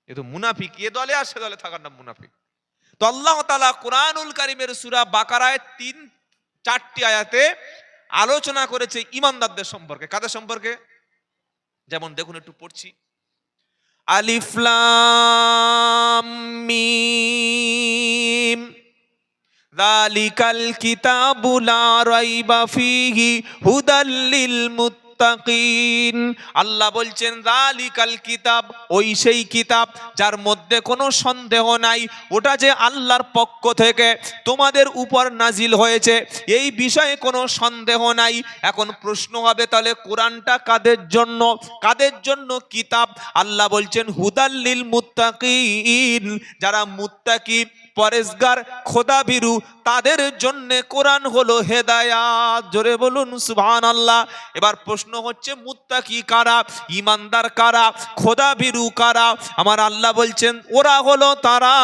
Speaker 1: এ তো মুনাফিক, এ দলে আর সে দলে থাকার নাম মুনাফিক। তো আল্লাহ তাআলা কুরআনুল কারীমের সূরা বাকারায় 3-4টি আয়াতে আলোচনা করেছে ঈমানদারদের সম্পর্কে। কাদের সম্পর্কে? যেমন দেখুন, একটু পড়ছি। আলিফ লাম মিম যালিকাল কিতাবু লা রাইবা ফীহি হুদাল লিল মুত্তাকিন। আল্লাহ বলছেন যালিকাল কিতাব, ওই সেই কিতাব যার মধ্যে কোনো সন্দেহ নাই, ওটা যে আল্লাহর পক্ষ থেকে তোমাদের উপর নাজিল হয়েছে, এই বিষয়ে কোনো সন্দেহ নাই। এখন প্রশ্ন হবে, তাহলে কোরআনটা কাদের জন্য? কাদের জন্য কিতাব? আল্লাহ বলছেন হুদাল লিল মুত্তাকিন, যারা মুত্তাকি, পরেজগার, খোদাভীরু, তাদের জন্য কোরআন হলো হেদায়াত। জোরে বলুন সুবহানাল্লাহ। এবার প্রশ্ন হচ্ছে মুত্তাকি কারা, ঈমানদার কারা, খোদাভীরু কারা? আমার আল্লাহ বলছেন ওরা হলো তারা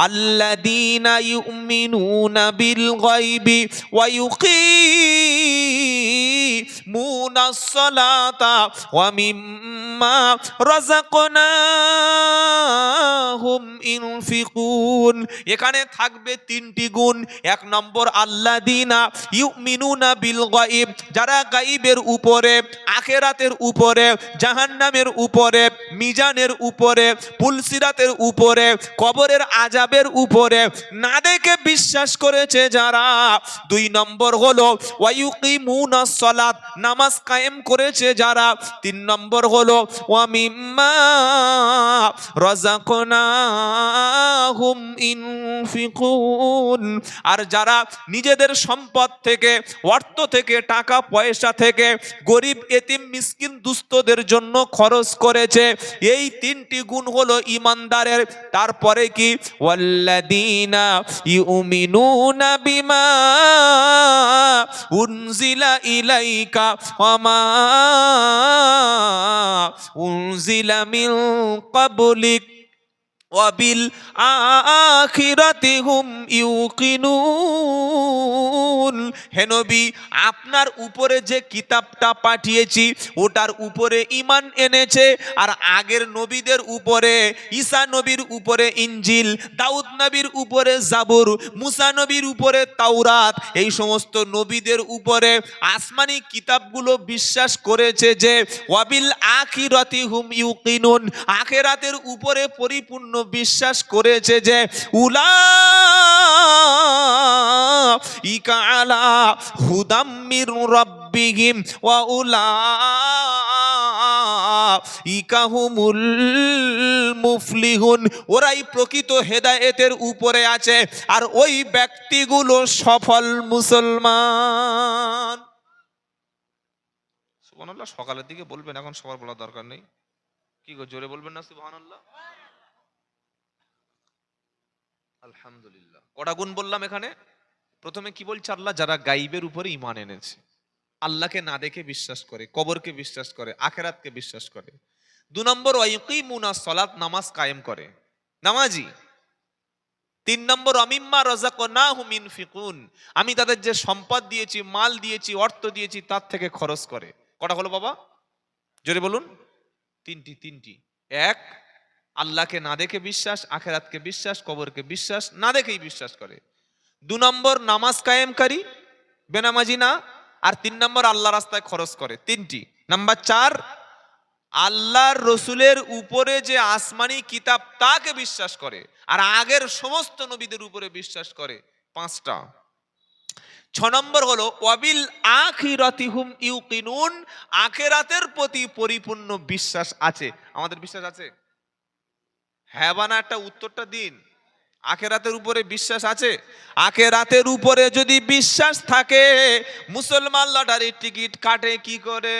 Speaker 1: আল্লাযীনা ইউমিনুনা বিল গায়বি ওয়া ইউকিমুনাস সালাতা ওয়া মিম্মা রাযাকনাহুম ইনফিকুন। এখানে থাকবে 3টি গুণ। 1 নম্বর আল্লাযীনা ইউমিনুনা বিল গায়ব, যারা গায়বের উপরে, আখিরাতের উপরে, জাহান্নামের উপরে, মিজানের উপরে, পুলসিরাতের উপরে, কবরের আযাবের উপরে না দেখে বিশ্বাস করেছে যারা। 2 নম্বর হলো ওয়ায়ুকিমুনাস সালাত, নামাজ কায়েম করেছে যারা। 3 নম্বর হলো ওয়া মিম্মা রাযাকনাহুম ইনফিকুন, আর যারা নিজেদের সম্পদ থেকে, অর্থ থেকে, টাকা পয়সা থেকে গরিব, এতিম, মিসকিন, দুস্থদের জন্য খরচ করেছে। এই 3টি গুণ হলো ঈমানদারের। তারপরে কি? ওয়াল্লাযীনা ইউমিনুনা বিমা উনজিলা ইলাইকা ওয়া মা উনজিলা মিন ক্বাবলিক ওয়াবিল আখিরাতি হুম ইউকিনুন। হে নবী, আপনার উপরে যে কিতাবটা পাঠিয়েছি ওটার উপরে ঈমান এনেছে, আর আগের নবীদের উপরে, ঈসা নবীর উপরে ইনজিল, দাউদ নবীর উপরে জাবুর, মুসা নবীর উপরে তাওরাত, এই সমস্ত নবীদের উপরে আসমানি কিতাবগুলো বিশ্বাস করেছে যে ওয়াবিল আখিরাতি হুম ইউকিনুন, আখিরাতের উপরে পরিপূর্ণ বিশ্বাস করেছে যে উলাইকা আলা হুদাম মির রাব্বিহিম ওয়া উলাইকা হুমুল মুফলিহুন, ওরাই প্রকৃত হেদায়েতের উপরে আছে আর ওই ব্যক্তিগুলো সফল মুসলমান। সুবহানাল্লাহ। সকালের দিকে বলবেন, এখন সবার বলার দরকার নেই। কি গো, জোরে বলবেন না সুবহানাল্লাহ? আলহামদুলিল্লাহ। কটা গুণ বললাম এখানে? প্রথমে কি বলছে আল্লাহ? যারা গাইবের উপরে ঈমান এনেছে, আল্লাহকে না দেখে বিশ্বাস করে, কবরকে বিশ্বাস করে, আখিরাতকে বিশ্বাস করে। 2 নম্বর ওয়াইকিমুনাস সালাত, নামাজ কায়েম করে, নামাজি। 3 নম্বর আমিম্মা রাযাকনাহুম ইনফিকুন, আমি তাদের যে সম্পদ দিয়েছি, মাল দিয়েছি, অর্থ দিয়েছি তার থেকে খরচ করে। কটা হলো বাবা? জোরে বলুন। তিনটি। এক, আল্লাহকে না দেখে বিশ্বাস, আখিরাতকে বিশ্বাস, কবরকে বিশ্বাস, না দেখেই বিশ্বাস করে। 2 নম্বর নামাজ কায়েমকারী, বেনামাজি না। আর 3 নম্বর আল্লাহ রাস্তায় খরচ করে। 3টি। নাম্বার 4, আল্লাহর রসুলের উপরে যে আসমানি কিতাব তাকে বিশ্বাস করে আর আগের সমস্ত নবীদের উপরে বিশ্বাস করে। 5টা। 6 নম্বর হলো ওয়াবিল আখিরাতিহুম ইউকিনুন, আখিরাতের প্রতি পরিপূর্ণ বিশ্বাস আছে। আমাদের বিশ্বাস আছে? হ্যাঁ বা না একটা উত্তরটা দিন। আখিরাতের উপরে বিশ্বাস আছে? আখিরাতের উপরে যদি বিশ্বাস থাকে, মুসলমান লটারির টিকিট কাটে কি করে?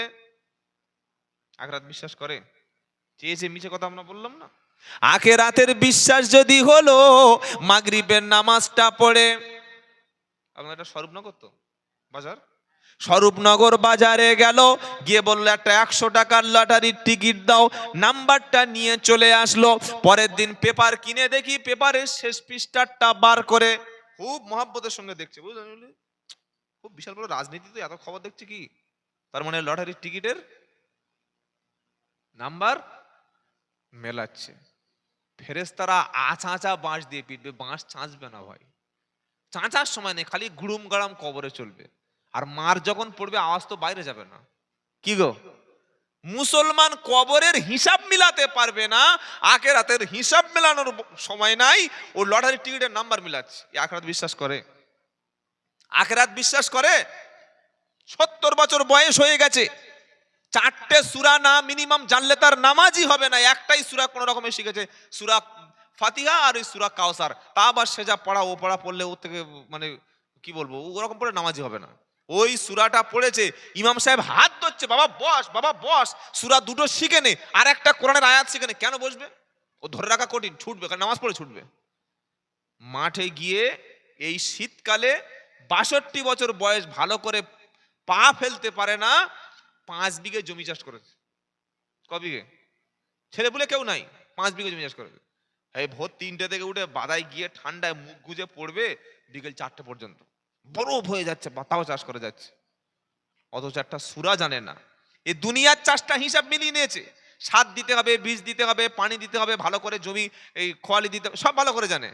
Speaker 1: আখিরাত বিশ্বাস করে? চেয়েছে মিছে কথা আমরা বললাম না? আখিরাতের বিশ্বাস যদি হলো, মাগরিবের নামাজটা পড়ে, আপনার এটা স্বরূপনগর তো বাজার, স্বরূপনগর বাজারে গেল, গিয়ে বললো একটা 100 টাকার লটারির টিকিট দাও, নাম্বারটা নিয়ে চলে আসলো। পরের দিন পেপার কিনে দেখি, পেপারের শেষ পৃষ্ঠাটা বার করে খুব মহাব্বতের সঙ্গে দেখছে, বুঝলেন? খুব বিশাল বড় রাজনীতি, তো এত খবর দেখছে কি? তার মানে লটারির টিকিটের নাম্বার মেলাচ্ছে। ফেরেশতারা আচাঁচা বাঁশ দিয়ে পিটবে, বাঁশ চাঁচবে না ভাই, চাঁচার সময় নেই, খালি গুড়ুম গাড়াম কবরে চলবে। আর মার যখন পড়বে আওয়াজ তো বাইরে যাবে না। কি গো, মুসলমান কবরের হিসাব মিলাতে পারবে না, আখিরাতের হিসাব মেলানোর সময় নাই, ও লটারি টিকিটের নাম্বার মিলাচ্ছে। আখিরাত বিশ্বাস করে? আখিরাত বিশ্বাস করে? 70 বছর বয়স হয়ে গেছে, 4টে সূরা না মিনিমাম জানলে তার নামাজই হবে না। একটাই সূরা কোন রকমে শিখেছে, সূরা ফাতিহা আর ওই সূরা কাউসার, তা আবার সেজা পড়া, ও পড়া পড়লে ওর থেকে মানে কি বলবো, ওরকম পড়ে নামাজই হবে না। ওই সূরাটা পড়েছে, ইমাম সাহেব হাত ধরছে, বাবা বস, বাবা বস, সূরা দুটো শিখে নে, আর একটা কোরআনের আয়াত শিখে নে। কেন বসবে? ও ধরে রাখা কঠিন, ছুটবে, কারণ নামাজ পড়ে ছুটবে। মাঠে গিয়ে এই শীতকালে 62 বছর বয়স, ভালো করে পা ফেলতে পারে না, 5 বিঘে জমি চাষ করেছে। ক বিঘে? ছেলে বলে কেউ নাই, 5 বিঘে জমি চাষ করেছে। এই ভোর 3টে থেকে উঠে বাদায় গিয়ে ঠান্ডায় মুখ গুজে পড়বে, বিকেল 4টে পর্যন্ত বরফ হয়ে যাচ্ছে, তাও চাষ করে যাচ্ছে। অথচ একটা সূরা জানে না। এই দুনিয়ার চাষটা হিসাব মিলিয়ে নিয়েছে, সার দিতে হবে, বীজ দিতে হবে, পানি দিতে হবে, ভালো করে জমি এই খোয়ালি দিতে হবে, সব ভালো করে জানে।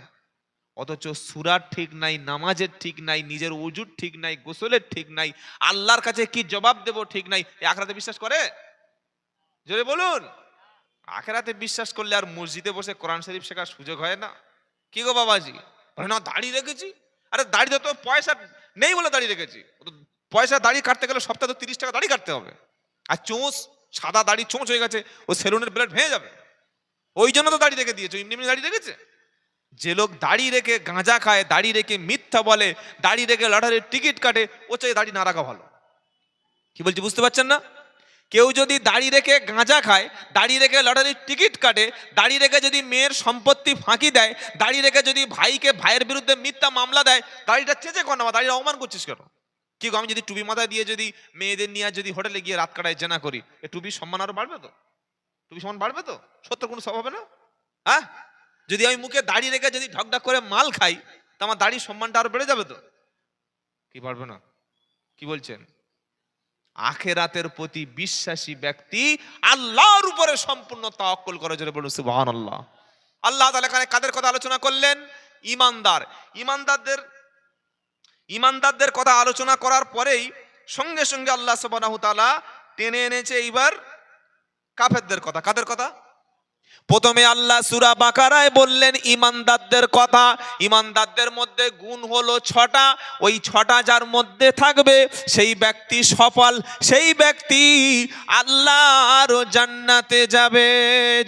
Speaker 1: অথচ সূরার ঠিক নাই, নামাজের ঠিক নাই, নিজের ওযুর ঠিক নাই, গোসলের ঠিক নাই, আল্লাহর কাছে কি জবাব দেব ঠিক নাই। আখিরাতে বিশ্বাস করে? জোরে বলুন। আখিরাতে বিশ্বাস করলে আর মসজিদে বসে কোরআন শরীফ শেখার সুযোগ হয় না? কি গো বাবাজি, বলে না দাড়ি রেখেছি। আরে দাড়িতে তো পয়সা নেই বলে দাড়ি রেখেছি, পয়সা দাড়ি কাটতে গেলে সপ্তাহে তো 30 টাকা দাড়ি কাটতে হবে। আর চোঁচ, সাদা দাড়ি চোঁচ হয়ে গেছে, ও সেলুনের ব্লেড ভেঙে যাবে, ওই জন্য তো দাড়ি রেখে দিয়েছে। এমনি এমনি দাড়ি রেখেছে? যে লোক দাড়ি রেখে গাঁজা খায়, দাড়ি রেখে মিথ্যা বলে, দাড়ি রেখে লটারির টিকিট কাটে, ও চাই দাড়ি না রাখা ভালো। কি বলছি বুঝতে পারছেন না? কেউ যদি দাড়ি রেখে গাঁজা খায়, দাড়ি রেখে লটারির টিকিট কাটে, দাড়ি রেখে যদি মেয়ের সম্পত্তি ফাঁকি দেয়, দাড়ি রেখে যদি ভাইকে ভাইয়ের বিরুদ্ধে মিথ্যা মামলা দেয়, দাড়িটা চেঁচে কর না, দাড়িটা অপমান করছিস কেন? কি গো, আমি যদি টুপি মাথায় দিয়ে যদি মেয়েদের নিয়ে যদি হোটেলে গিয়ে রাত কাটায় জেনা করি, এ টুপির সম্মান আরো বাড়বে তো? টুপি সম্মান বাড়বে তো? সত্য কোনো সব হবে না? হ্যাঁ, যদি আমি মুখে দাড়ি রেখে যদি ঢকঢক করে মাল খাই, তা আমার দাড়ির সম্মানটা আরো বেড়ে যাবে তো? কি বাড়বে না? কি বলছেন? আখিরাতের প্রতি বিশ্বাসী ব্যক্তি আল্লাহর উপরে সম্পূর্ণ তাওয়াক্কুল করে, জোরে বলুন সুবহানাল্লাহ। আল্লাহ তাআলা এখানে কাদের কথা আলোচনা করলেন? ঈমানদার। ঈমানদারদের কথা আলোচনা করার পরেই সঙ্গে সঙ্গে আল্লাহ সুবহানাহু তাআলা টেনে এনেছে এইবার কাফেরদের কথা। কাদের কথা? প্রথমে আল্লাহ সূরা বাকারায় বললেন ঈমানদারদের কথা। ঈমানদারদের মধ্যে গুণ হলো 6টা। ওই 6টা যার মধ্যে থাকবে সেই ব্যক্তি সফল, সেই ব্যক্তি আল্লাহর জান্নাতে যাবে।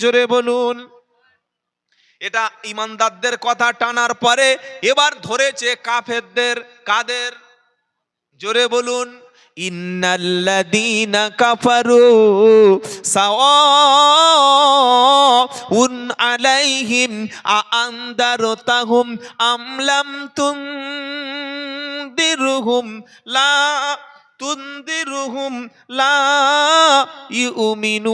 Speaker 1: জোরে বলুন। এটা ঈমানদারদের কথা টানার পরে এবার ধরেছে কাফেরদের। কাদের? জোরে বলুন। ইন্নাল্লাযীনা কাফারু সাওয়াউন আলাইহিম আআনদারতাহুম আম লাম তুনদিরহুম লা তুনদিরহুম লা ইউমিনুন।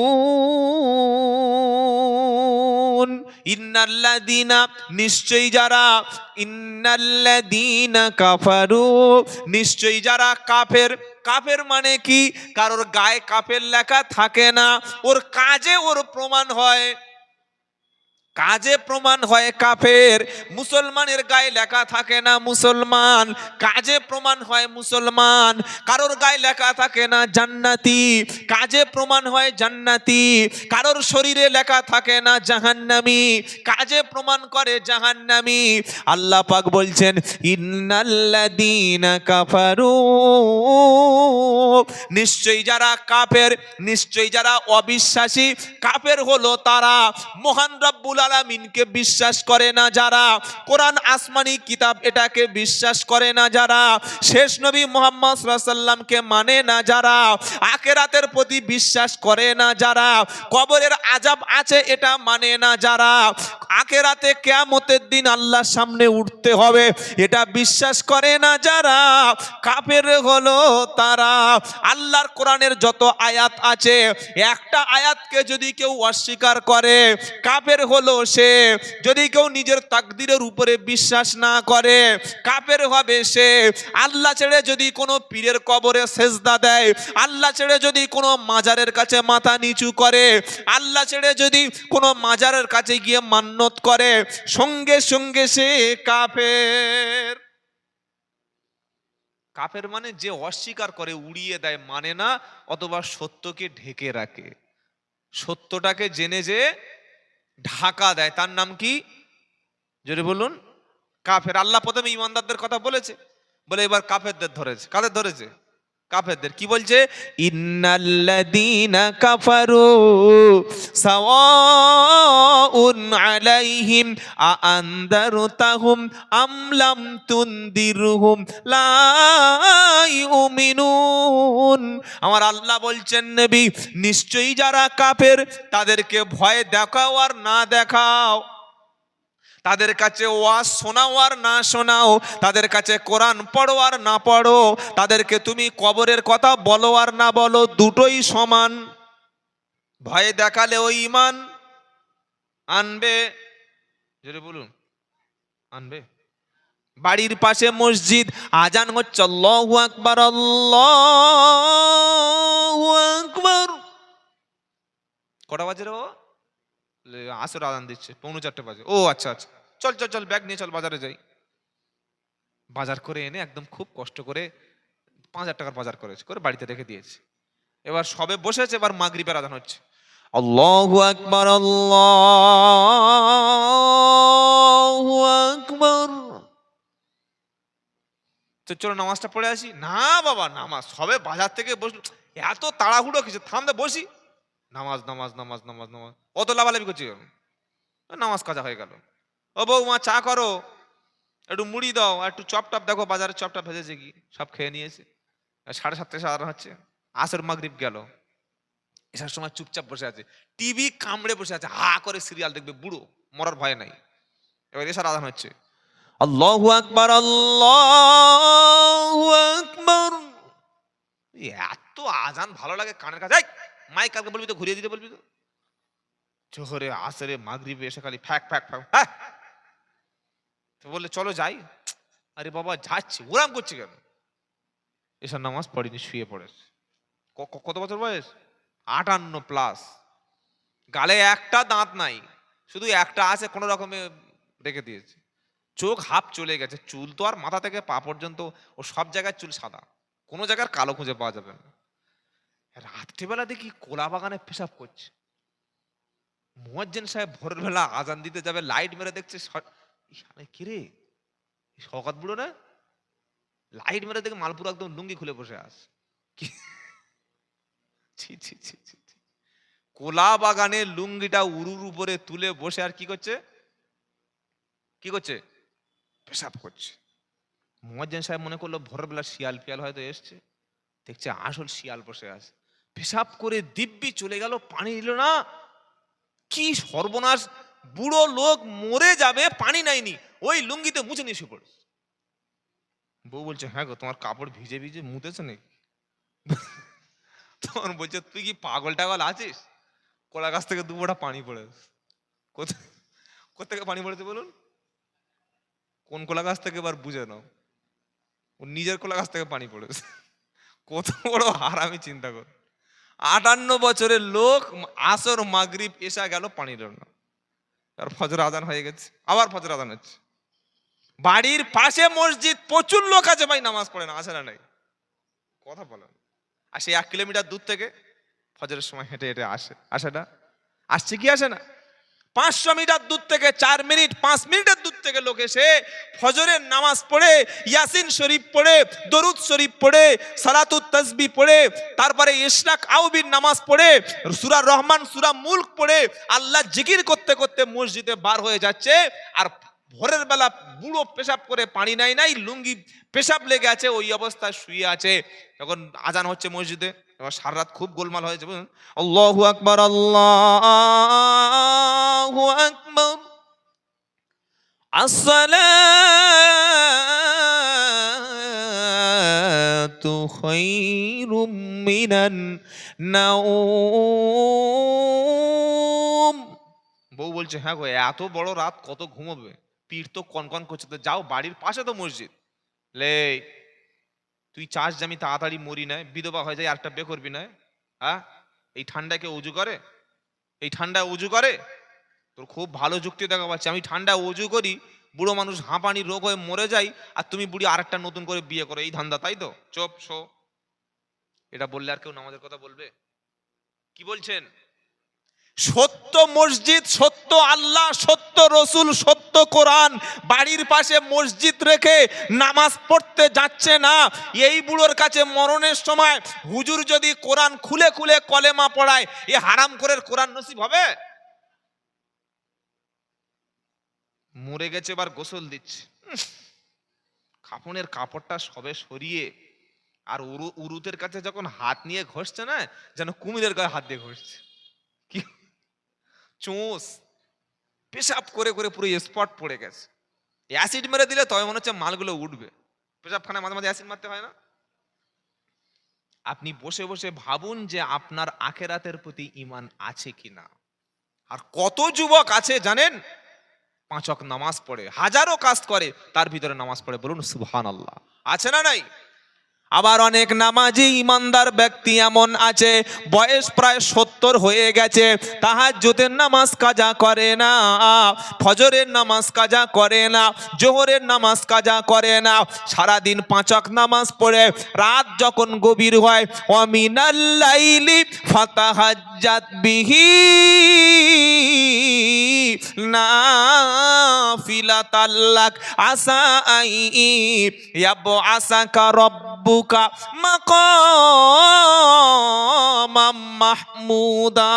Speaker 1: ইন্নাল্লাযীনা, নিশ্চয়ই যারা, ইন্নাল্লাযীনা কাফারু, নিশ্চয়ই যারা কাফের। কাফের মানে কি? কারোর গায়ে কাফের লেখা থাকে না, ওর কাজে ওর প্রমাণ হয়, কাজে প্রমাণ হয় কাফের। মুসলমানের গায়ে লেখা থাকে না মুসলমান, কাজে প্রমাণ হয় মুসলমান। কারোর গায়ে লেখা থাকে না জান্নাতি, কাজে প্রমাণ হয় জান্নাতি। কারোর শরীরে লেখা থাকে না জাহান্নামী, কাজে প্রমাণ করে জাহান্নামী। আল্লাহ পাক বলছেন ইন্নাল্লাযীনা কাফারু, নিশ্চয়ই যারা কাফের, নিশ্চয়ই যারা অবিশ্বাসী। কাফের হলো তারা মহান রব্বুল আলামিনকে বিশ্বাস করে না যারা, কোরআন আসমানি কিতাব এটাকে বিশ্বাস করে না যারা, শেষ নবী মুহাম্মদ সাল্লাল্লাহু আলাইহি সাল্লামকে মানে না যারা, আখিরাতের প্রতি বিশ্বাস করে না যারা, কবরের আযাব আছে এটা মানে না যারা, আখিরাতে কিয়ামতের দিন আল্লাহর সামনে উঠতে হবে এটা বিশ্বাস করে না যারা, কাফের হলো তারা। আল্লাহর কোরআনের যত আয়াত আছে, একটা আয়াতকে যদি কেউ অস্বীকার করে কাফের হলো সে। যদি কেউ নিজের তাকদীরের উপরে বিশ্বাস না করে কাফের হবে সে। আল্লাহ ছেড়ে যদি কোনো পীরের কবরে সেজদা দেয়, আল্লাহ ছেড়ে যদি কোনো মাজারের কাছে মাথা নিচু করে, আল্লাহ ছেড়ে যদি কোনো মাজারের কাছে গিয়ে মান্নত করে, সঙ্গে সঙ্গে সে কাফের। কাফের মানে যে অস্বীকার করে, উড়িয়ে দেয়, মানে না, অথবা সত্যকে ঢেকে রাখে, সত্যটাকে জেনে যে ঢাকা দেয়, তার নাম কি? জোরে বলুন। কাফের। আল্লাহ প্রথমে ঈমানদারদের কথা বলেছে, বলে এবার কাফেরদের ধরেছে। কাদের ধরেছে? কাফেরদের। কি বলছে? ইন্নাল্লাযীনা কাফারু সাওয়াউন আলাইহিম আআনদারতাহুম আম লাম তুনদিরহুম লা ইউমিনুন। আমার আল্লাহ বলছেন নবী, নিশ্চয়ই যারা কাফের তাদেরকে ভয় দেখাও আর না দেখাও, তাদের কাছে ওয়াজ শোনাও আর না শোনাও, তাদের কাছে কোরআন পড়ো আর না পড়ো, তাদেরকে তুমি কবরের কথা বলো আর না বলো, দুটোই সমান। ভয় দেখালে ওই ঈমান আনবে। জোরে বলুন, আনবে। বাড়ির পাশে মসজিদ, আজান হচ্ছে আল্লাহু আকবার আল্লাহু আকবার। কটা বাজে রে বাবা? আসর আজান দিচ্ছে, 3:45 বাজে। ও আচ্ছা আচ্ছা, চল চল চল, ব্যাগ নিয়ে চল, বাজারে যাই। বাজার করে এনে একদম খুব কষ্ট করে 5,000 টাকার বাজার করেছে, করে বাড়িতে রেখে দিয়েছে। এবার সবে বসেছে, এবার মাগরিবের আজান হচ্ছে, আল্লাহু আকবার আল্লাহু আকবার। তো চলো নামাজটা পড়ে আসি। না বাবা, নামাজ সবে বাজার থেকে বসলো, এত তাড়াহুড়ো কিছু, থামতে বসি। নামাজ নামাজ নামাজ নামাজ নামাজ, অত লাভালাভি করছি, নামাজ কাজা হয়ে গেল। ও বৌমা চা করো, একটু মুড়ি দাও, আর একটু চপ টপ দেখো বাজারে চপটা ভেজেছে কি, সব খেয়ে নিয়েছে। 7:30 সাধারণ হচ্ছে, আসর মাগরিব গেল। এসার সময় চুপচাপ বসে আছে, টিভি কামড়ে বসে আছে, হা করে সিরিয়াল দেখবে, বুড়ো, মরার ভয় নাই। এবার এসার আজান হচ্ছে, আল্লাহু আকবার আল্লাহু আকবার। এত আজান ভালো লাগে কানের কাছে, মাইক কালকে বলবি তো, ঘুরিয়ে দিতে বলবি তো। জোহরে আসরে মাগরিবে এসে খালি ফ্যাক ফ্যাক ফ্যাক, হ্যাঁ। তো বললে চলো যাই, আরে বাবা যাচ্ছি, ওরাম করছে কেন? এসার নামাজ পড়িনি, শুয়ে পড়েছে। কত বছর বয়স? 58+। গালে একটা দাঁত নাই, শুধু একটা আছে, কোনো রকমে রেখে দিয়েছে। চোখ হাফ চলে গেছে, চুল তো আর মাথা থেকে পা পর্যন্ত, ও সব জায়গায় চুল সাদা, কোনো জায়গার কালো খুঁজে পাওয়া যাবে না। রাত্রিবেলা দেখি কোলা বাগানে পেশাব করছে, মুয়াজ্জিন সাহেব ভোরের বেলা আজান দিতে যাবে, লাইট মেরে দেখছে কি রে, শওকত বুড়ো না, লাইট মেরে দেখে মালপুরা একদম লুঙ্গি খুলে বসে আস। ছি ছি ছি ছি, কোলা বাগানে লুঙ্গিটা উরুর উপরে তুলে বসে আর কি করছে, কি করছে, পেশাব করছে। মুয়াজ্জিন সাহেব মনে করলো ভোরের বেলা শিয়াল পিয়াল হয়তো এসছে, দেখছে আসল শিয়াল বসে আছে, পেশাব করে দিব্যি চলে গেল, পানি নিল না। কি সর্বনাশ, বুড়ো লোক মরে যাবে, পানি নাইনি, ওই লুঙ্গিতে মুছে নিয়ে শুয়ে পড়ে। বউ বলছে হ্যাঁ গো, তোমার কাপড় ভিজে ভিজে মুতেছে নাকি? তখন বলছে তুই কি পাগল টাগল আছিস, কোলা গাছ থেকে 2 বোঁটা পানি পড়ে, কোথেকে পানি পড়েছে বলুন, কোন কোলা গাছ থেকে এবার বুঝে নাও, ও নিজের কোলা গাছ থেকে পানি পড়েছে। কত বড় হারামি চিন্তা কর। 58 বছরের লোক, আসর মাগরিব এসা গেল, পানি এলো না, আর ফজর আজান হয়ে গেছে, আবার ফজর আজান হচ্ছে। বাড়ির পাশে মসজিদ, প্রচুর লোক আছে ভাই, নামাজ পড়ে না, আসে না নাই, কথা বলেন। আর সেই 1 কিলোমিটার দূর থেকে ফজরের সময় হেঁটে হেঁটে আসে না, আসছে কি আসে না? 500 মিটার দূর থেকে 4 মিনিট 5 মিনিটের দূর থেকে লোক এসে ফজরের নামাজ পড়ে, ইয়াসিন শরীফ পড়ে, দরুদ শরীফ পড়ে, সালাতুত তাসবিহ পড়ে, তারপরে ইশরাক আউবির নামাজ পড়ে, সূরা রহমান সূরা মুলক পড়ে আল্লাহ জিকির করতে করতে মসজিদে বার হয়ে যাচ্ছে। আর ভোরের বেলা বুড়ো পেশাব করে পানি নাই, লুঙ্গি পেশাব লেগে আছে, ওই অবস্থায় শুয়ে আছে। যখন আজান হচ্ছে মসজিদে, এবার সারা রাত খুব গোলমাল হয়েছে, বুঝলেন, আল্লাহু আকবার আল্লাহু আকবার, আসসালাতু খায়রুম মিনান নাওম। বউ বলছে হ্যাঁ গো, এত বড় রাত কত ঘুমোবে, পিঠ তো কনকন করছে, তো যাও, বাড়ির পাশে তো মসজিদ, লে তুই চাস যে আমি তাড়াতাড়ি মরি না, বিধবা হয়ে যাই, আরেকটা বিয়ে করবি না? হ্যাঁ, এই ঠান্ডায় কেউ উজু করে? এই ঠান্ডায় উজু করে? তোর খুব ভালো যুক্তি দেখা পাচ্ছি, আমি ঠান্ডায় উজু করি, বুড়ো মানুষ হাঁপানি রোগ হয়ে মরে যাই, আর তুমি বুড়ি আরেকটা নতুন করে বিয়ে করো, এই ধান্দা, তাই তো? চুপ শো। এটা বললে আর কেউ নামাজের কথা বলবে? কি বলছেন? সত্য মসজিদ, সত্য আল্লাহ, সত্য রসুল, সত্য কোরআন, বাড়ির পাশে মসজিদ রেখে নামাজ পড়তে যাচ্ছে না। এই বুড়োর কাছে মরণের সময় হুজুর যদি কোরআন খুলে খুলে কলেমা পড়ায়, এ হারাম করে কোরআন নসিব হবে? মরে গেছে, এবার গোসল দিচ্ছে, কাফনের কাপড়টা সবে সরিয়ে, আর উরুতের কাছে যখন হাত নিয়ে ঘষছে না, যেন কুমিরের গায়ে হাত দিয়ে ঘষছে, কি চোঁস, পেশাব করে করে পুরো স্পট পড়ে গেছে। অ্যাসিড মেরে দিলে তবে মনে হচ্ছে মালগুলো উঠবে, পেশাবখানায় মাঝে মাঝে অ্যাসিড মারতে হয় না? আপনি বসে বসে ভাবুন যে আপনার আখেরাতের প্রতি ঈমান আছে কিনা। আর কত যুবক আছে জানেন, 5 ওয়াক্ত নামাজ পড়ে, হাজারো কাজ করে, তার ভিতরে নামাজ পড়ে, বলুন সুবহানাল্লাহ, আছে না নাই? আবার অনেক নামাজি ইমানদার ব্যক্তি এমন আছে, বয়স প্রায় 70 হয়ে গেছে, তাহাজ্জুদের নামাজ কাজা করে না, ফজরের নামাজ কাজা করে না, জোহরের নামাজ কাজা করে না, সারাদিন 5 ওয়াক্ত নামাজ পড়ে, রাত যখন গভীর হয়, ওয়ামিনাল লাইলি ফাতাহাজ্জাত বিহি নাফিলাতাল লাক আসা আই ইয়াবআসাকা রাব্বুকা মাকামাম মাহমুদা।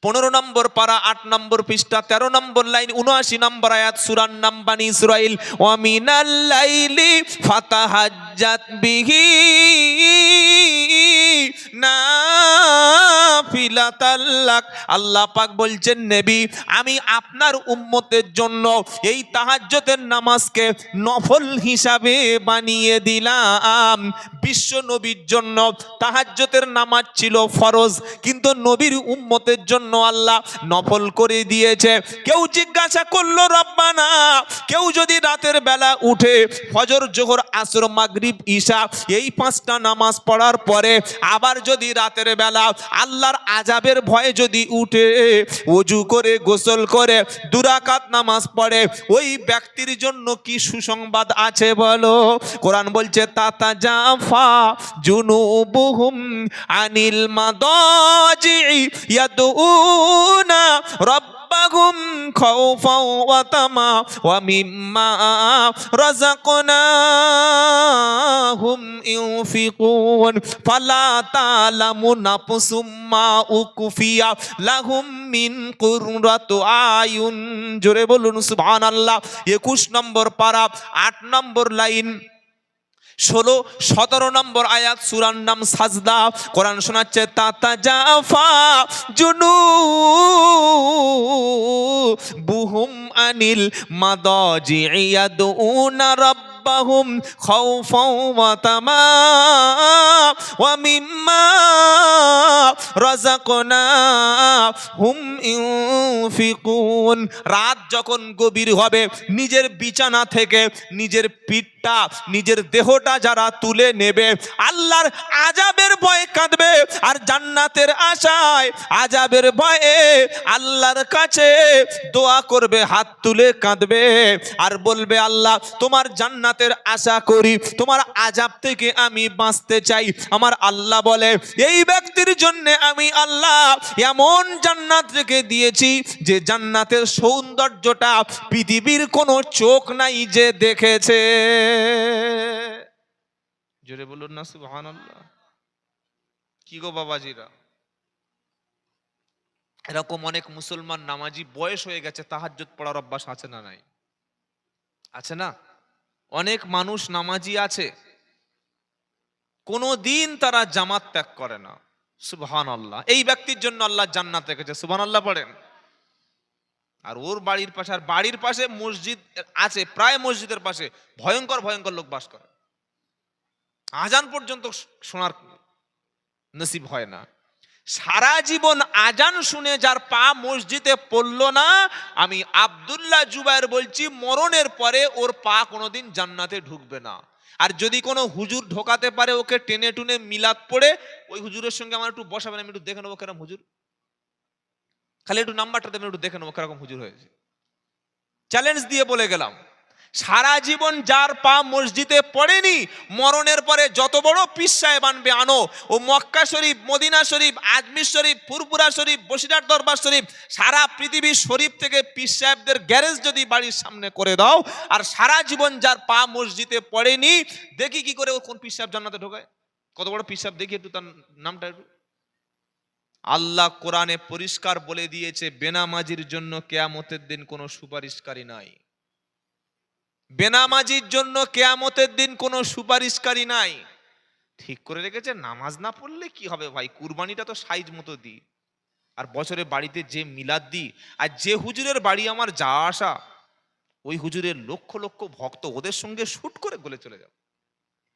Speaker 1: 15 নম্বর পারা 8 নম্বর পৃষ্ঠা 13 নম্বর লাইন 79 নম্বর আয়াত, সূরার নাম বানী ইসরাইল। ওয়া মিনাল লাইলি ফাতাহাজ্জাত বিহি নাফিলাতাল লাক। আল্লাহ পাক বলছেন, নবী আমি আপনার উম্মতের জন্য এই তাহাজ্জুদের নামাজকে নফল হিসাবে বানিয়ে দিলাম। বিশ্ব নবীর জন্য তাহাজ্জুদের নামাজ ছিল ফরজ, কিন্তু নবীর উম্মতের জন্য আল্লাহ নফল করে দিয়েছে। কেউ জিজ্ঞাসা করলো রব্বানা, কেউ যদি রাতের বেলা উঠে ফজর জোহর আসর মাগরিব ঈশা এই 5টা নামাজ পড়ার পরে আবার যদি রাতের বেলা আল্লাহর আযাবের ভয়ে যদি উঠে ওযু করে গোসল করে 2 রাকাত নামাজ পড়ে, ওই ব্যক্তির জন্য কি সুসংবাদ আছে বলো? কোরআন বলছে তাতাজাফা জুনুবুহুম আনিল মাদাজি ইয়াদউনা রাব্বাহুম খাওফাও ওয়া তামা ওয়া মিম্মা রাযাকনাহুম ইউফিকুন ফালা তা'লামু নাফসুম মা উকফিয়া লাহুম মিন কুররাতু আয়ুন। জোরে বলুন সুবহানাল্লাহ। 21 নম্বর পারা 8 নম্বর লাইন 16, 17 নম্বর আয়াত, সূরার নাম সাজদা। কোরআন শোনাচ্ছে তাতাজাফা জুনুবুহুম আনিল মাদাজি ইয়াদউনা রাব্বাহুম খাওফাও ওয়া তামা ওয়া মিম্মা রাযাকনাহুম ইউনফিকুন। রাত যখন গভীর হবে, নিজের বিছানা থেকে নিজের পিঠটা, নিজের দেহটা যারা তুলে নেবে, আল্লাহর আযাবের ভয়ে কাঁদবে আর জান্নাতের আশায় আযাবের ভয়ে আল্লাহর কাছে দোয়া করবে, হাত তুলে কাঁদবে আর বলবে আল্লাহ তোমার জান্নাতের আশা করি, তোমার আযাব থেকে আমি বাঁচতে চাই। আমার আল্লাহ বলে এই ব্যক্তির জন্য আমি আল্লাহ এমন জান্নাত রেখে দিয়েছি যে জান্নাতের সৌন্দর্যটা পৃথিবীর কোনো চোখ নাই যে দেখেছে। জোরে বলুন না সুবহানাল্লাহ। কি গো বাবাজিরা, এরকম অনেক মুসলমান নামাজি বয়স হয়ে গেছে, তাহাজ্জুদ পড়ার অভ্যাস আছে না নাই? আছে না? অনেক মানুষ নামাজি আছে, কোনদিন তারা জামাত ত্যাগ করে না। সুবহানাল্লাহ। এই ব্যক্তির জন্য আল্লাহ জান্নাত রেখেছে। সুবহানাল্লাহ পড়েন। আর ওর বাড়ির পাশে, আর বাড়ির পাশে মসজিদ আছে, প্রায় মসজিদের পাশে ভয়ঙ্কর ভয়ঙ্কর লোক বাস করে, আজান পর্যন্ত শোনার নসিব হয় না। সারা জীবন আজান শুনে যার পা মসজিদে পড়লো না, আমি আব্দুল্লাহ জুবায়ের বলছি মরণের পরে ওর পা কোনোদিন জান্নাতে ঢুকবে না। আর যদি কোনো হুজুর ঢোকাতে পারে ওকে টেনে টুনে মিলাদ পড়ে, ওই হুজুরের সঙ্গে আমার একটু বসাবেন, আমি একটু দেখে নেবো কেরম হুজুর, খালি একটু নাম্বারটা দেবেন, একটু দেখে নেবো কেরকম হুজুর হয়েছে। চ্যালেঞ্জ দিয়ে বলে গেলাম, সারা জীবন যার পা মসজিদে পড়েনি, মরণের পরে যত বড় পীর সাহেব আনবে আনো, ও মক্কা শরীফ, মদিনা শরীফ, আজমির শরীফ, ফুরফুরা শরীফ, বসিরহাট দরবার শরীফ, সারা পৃথিবীর শরীফ থেকে পীর সাহেবদের গ্যারেজ যদি বাড়ির সামনে করে দাও, আর সারা জীবন যার পা মসজিদে পড়েনি, দেখি কি করে ও কোন পীর সাহেব জান্নাতে ঢোকায়। কত বড় পীর সাহেব দেখি একটু তার নামটা একটু। আল্লাহ কোরআনে পরিষ্কার বলে দিয়েছে বেনামাজির জন্য কিয়ামতের দিন কোনো সুপারিশকারী নাই। বেনামাজির জন্য কিয়ামতের দিন কোনো সুপারিশকারী নাই। ঠিক করে রেখেছে, নামাজ না পড়লে কি হবে ভাই, কুরবানিটা তো সাইজ মতো দিই, আর বছরে বাড়িতে যে মিলাদ দিই, আর যে হুজুরের বাড়ি আমার যা আসা, ওই হুজুরের লক্ষ লক্ষ ভক্ত, ওদের সঙ্গে শুট করে গলে চলে যাব।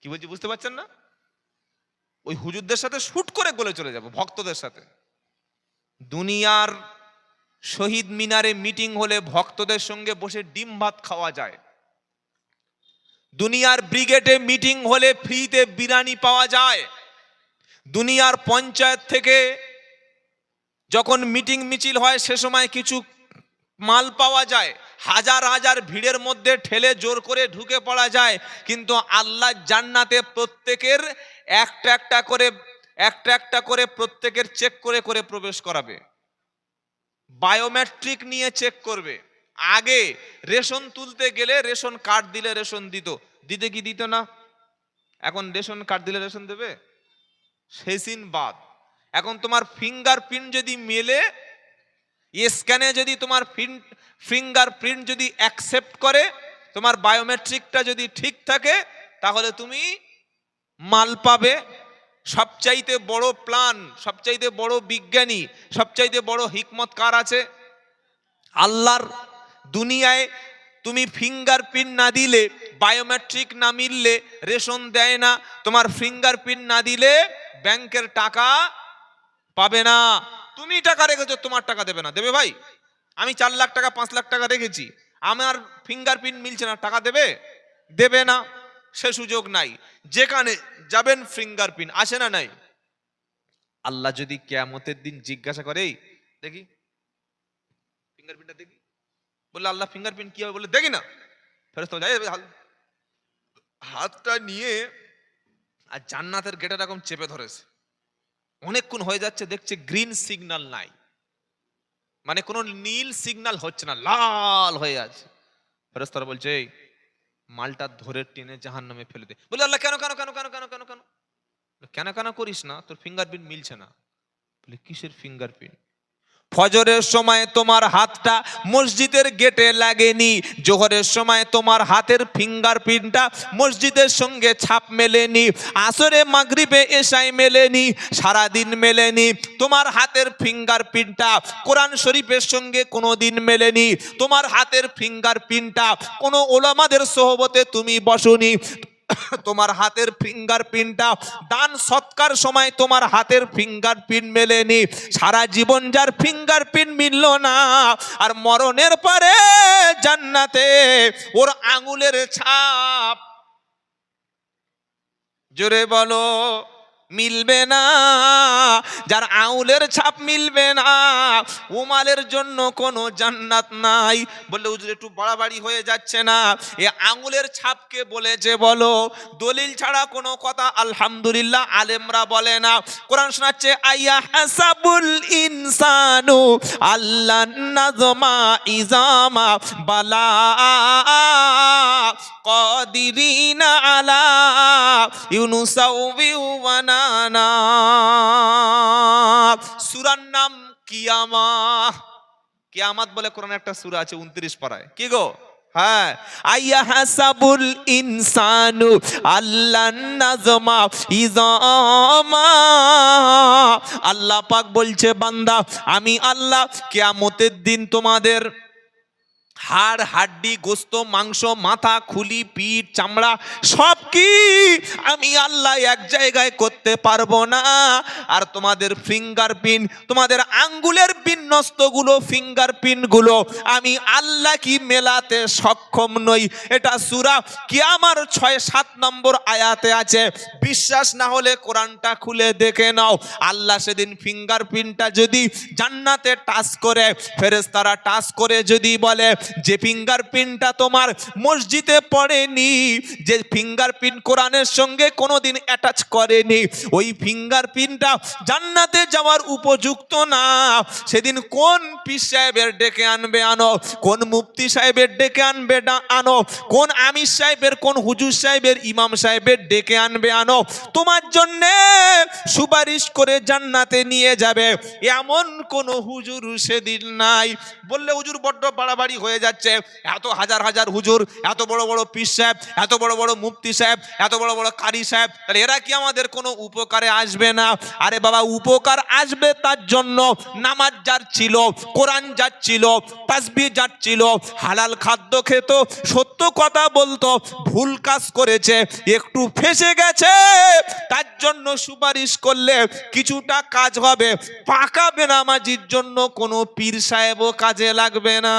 Speaker 1: কি বলছি বুঝতে পারছেন না? ওই হুজুরদের সাথে শুট করে গলে চলে যাব, ভক্তদের সাথে। দুনিয়ার শহীদ মিনারে মিটিং হলে ভক্তদের সঙ্গে বসে ডিম ভাত খাওয়া যায়, দুনিয়ার ব্রিগেডে মিটিং হলে ফ্রিতে বিরিয়ানি পাওয়া যায়, দুনিয়ার পঞ্চায়েত থেকে যখন মিটিং মিছিল হয় সে সময় কিছু মাল পাওয়া যায়, হাজার হাজার ভিড়ের মধ্যে ঠেলে জোর করে ঢুকে পড়া যায়, কিন্তু আল্লাহ জান্নাতে প্রত্যেকের একটা একটা করে প্রত্যেকের চেক করে করে প্রবেশ করাবে, বায়োমেট্রিক নিয়ে চেক করবে। আগে রেশন তুলতে গেলে রেশন কার্ড দিলে রেশন দিতে কি দিত না? এখন রেশন কার্ড দিলে রেশন দেবে? সেদিন বাদ। এখন তোমার ফিঙ্গারপ্রিন্ট যদি মেলে, স্ক্যানে যদি তোমার ফিঙ্গারপ্রিন্ট যদি অ্যাকসেপ্ট করে, তোমার বায়োমেট্রিকটা যদি ঠিক থাকে, তাহলে তুমি মাল পাবে। সবচাইতে বড় প্ল্যান, সবচাইতে বড় বিজ্ঞানী, সবচাইতে বড় হিকমত কার আছে? আল্লাহর। দুনিয়ায় তুমি ফিঙ্গারপ্রিন্ট না দিলে, বায়োমেট্রিক না মিললে রেশন দেয় না। তোমার ফিঙ্গারপ্রিন্ট না দিলে ব্যাংকের টাকা পাবে না। তুমি টাকা রেখেছো, তোমার টাকা দেবে না? দেবে ভাই? আমি 4 লাখ টাকা 5 লাখ টাকা রেখেছি, আমার ফিঙ্গারপ্রিন্ট মিলছে না, টাকা দেবে? দেবে না। সে সুযোগ নাই। যেখানে যাবেন ফিঙ্গারপ্রিন্ট আছে না নাই? আল্লাহ যদি কিয়ামতের দিন জিজ্ঞাসা করে, এই দেখি ফিঙ্গারপ্রিন্টটা দেখি, বললে আল্লাহ ফিঙ্গারপ্রিন্ট কি হবে, বলে দেখি না, ফেরেশতা যায় হাতটা নিয়ে আর জান্নাতের গেটে এরকম চেপে ধরেছে, অনেকক্ষণ হয়ে যাচ্ছে, দেখছে গ্রিন সিগন্যাল নাই, মানে কোনো নীল সিগন্যাল হচ্ছে না, লাল হয়ে আছে। ফেরেশতারা বলছে এই মালটা ধরে টেনে জাহান্নামে ফেলে দে। বলে আল্লাহ কেন কেন কেন কেন কেন কেন কেন কেন কেন করিস না, তোর ফিঙ্গারপ্রিন্ট মিলছে না। বলে কিসের ফিঙ্গারপ্রিন্ট? ফজরের সময় তোমার হাতটা মসজিদের গেটে লাগেনি, জোহরের সময় তোমার হাতের ফিঙ্গারপ্রিন্টটা মসজিদের সঙ্গে ছাপ মেলেনি, আসরে মাগরিবে এশায় মেলেনি, সারাদিন মেলেনি। তোমার হাতের ফিঙ্গারপ্রিন্টটা কোরআন শরীফের সঙ্গে কোনোদিন মেলেনি, তোমার হাতের ফিঙ্গারপ্রিন্টটা কোনো ওলামাদের সোহবতে তুমি বসনি, তোমার হাতের ফিঙ্গারপ্রিন্টটা দান সৎকার সময় তোমার হাতের ফিঙ্গারপ্রিন্ট মেলেনি। সারা জীবন যার ফিঙ্গারপ্রিন্ট মিলল না, আর মরণের পরে জান্নাতে ওর আঙুলের ছাপ, জোরে বলো, মিলবে না। যার আঙুলের ছাপ মিলবে না, উমালের জন্য কোনো জান্নাত নাই। বললে হুজুর একটু বাড়াবাড়ি হয়ে যাচ্ছে না? এ আঙুলের ছাপকে বলেছে বলো, দলিল ছাড়া কোনো কথা আলহামদুলিল্লাহ আলেমরা বলে না। কোরআন শোনাচ্ছে আইয়া হাসাবুল ইনসানু আল্লাহ নাজমা ইজামা বালা কাদিরিনা আলা ইউনুসাউবি ওয়ানানা। সূরার নাম কিয়ামাহ। কিয়ামত বলে কোরআনে একটা সূরা আছে 29 পারায়। কি গো? হ্যাঁ, আইয়া হাসাবুল ইনসানু আল্লাহ নাজমা ইজামা। আল্লাহ পাক বলছে বান্দা আমি আল্লাহ কিয়ামতের দিন তোমাদের হাড় হাড্ডি গোস্ত মাংস মাথা খুলি পিঠ চামড়া সব কি আমি আল্লাহ এক জায়গায় করতে পারবো না। আর তোমাদের ফিঙ্গারপ্রিন্ট, তোমাদের আঙ্গুলের বিন্যস্তগুলো ফিঙ্গারপ্রিন্টগুলো আমি আল্লাহ কি মেলাতে সক্ষম নই। এটা সূরা কিয়ামার 6-7 নম্বর আয়াতে আছে। বিশ্বাস না হলে কোরআনটা খুলে দেখে নাও। আল্লাহ সেদিন ফিঙ্গারপ্রিন্টটা যদি জান্নাতে টাচ করে, ফেরেশতারা টাচ করে যদি বলে যে ফিঙ্গারপ্রিন্টটা তোমার মসজিদে পড়েনি, যে ফিঙ্গারপ্রিন্ট কোরআনের সঙ্গে কোনোদিন অ্যাটাচ করেনি, ওই ফিঙ্গারপ্রিন্টটা জান্নাতে যাওয়ার উপযুক্ত না। সেদিন কোন পীর সাহেবের ডেকে আনবে আনো, কোন মুফতি সাহেবের ডেকে আনবে আনো, কোন আমির সাহেবের, কোন হুজুর সাহেবের, ইমাম সাহেবের ডেকে আনবে আনো, তোমার জন্যে সুপারিশ করে জান্নাতে নিয়ে যাবে, এমন কোন হুজুর সেদিন নাই। বললে হুজুর বড্ড বাড়াবাড়ি হয়ে যাচ্ছে, এত হাজার হাজার হুজুর, এত বড় বড় পীর সাহেব, এত বড় বড় মুফতি সাহেব, এত বড় বড় কারি সাহেব, তাহলে এরা কি আমাদের কোনো উপকারে আসবে না? আরে বাবা, উপকার আসবে তার জন্য নামাজ যার ছিল, কোরআন যার ছিল, তাসবিহ যার ছিল, হালাল খাদ্য খেত, সত্য কথা বলতো, ভুল কাজ করেছে, একটু ফেঁসে গেছে, তার জন্য সুপারিশ করলে কিছুটা কাজ হবে। পাকা বেনামাজির জন্য কোনো পীর সাহেবও কাজে লাগবে না।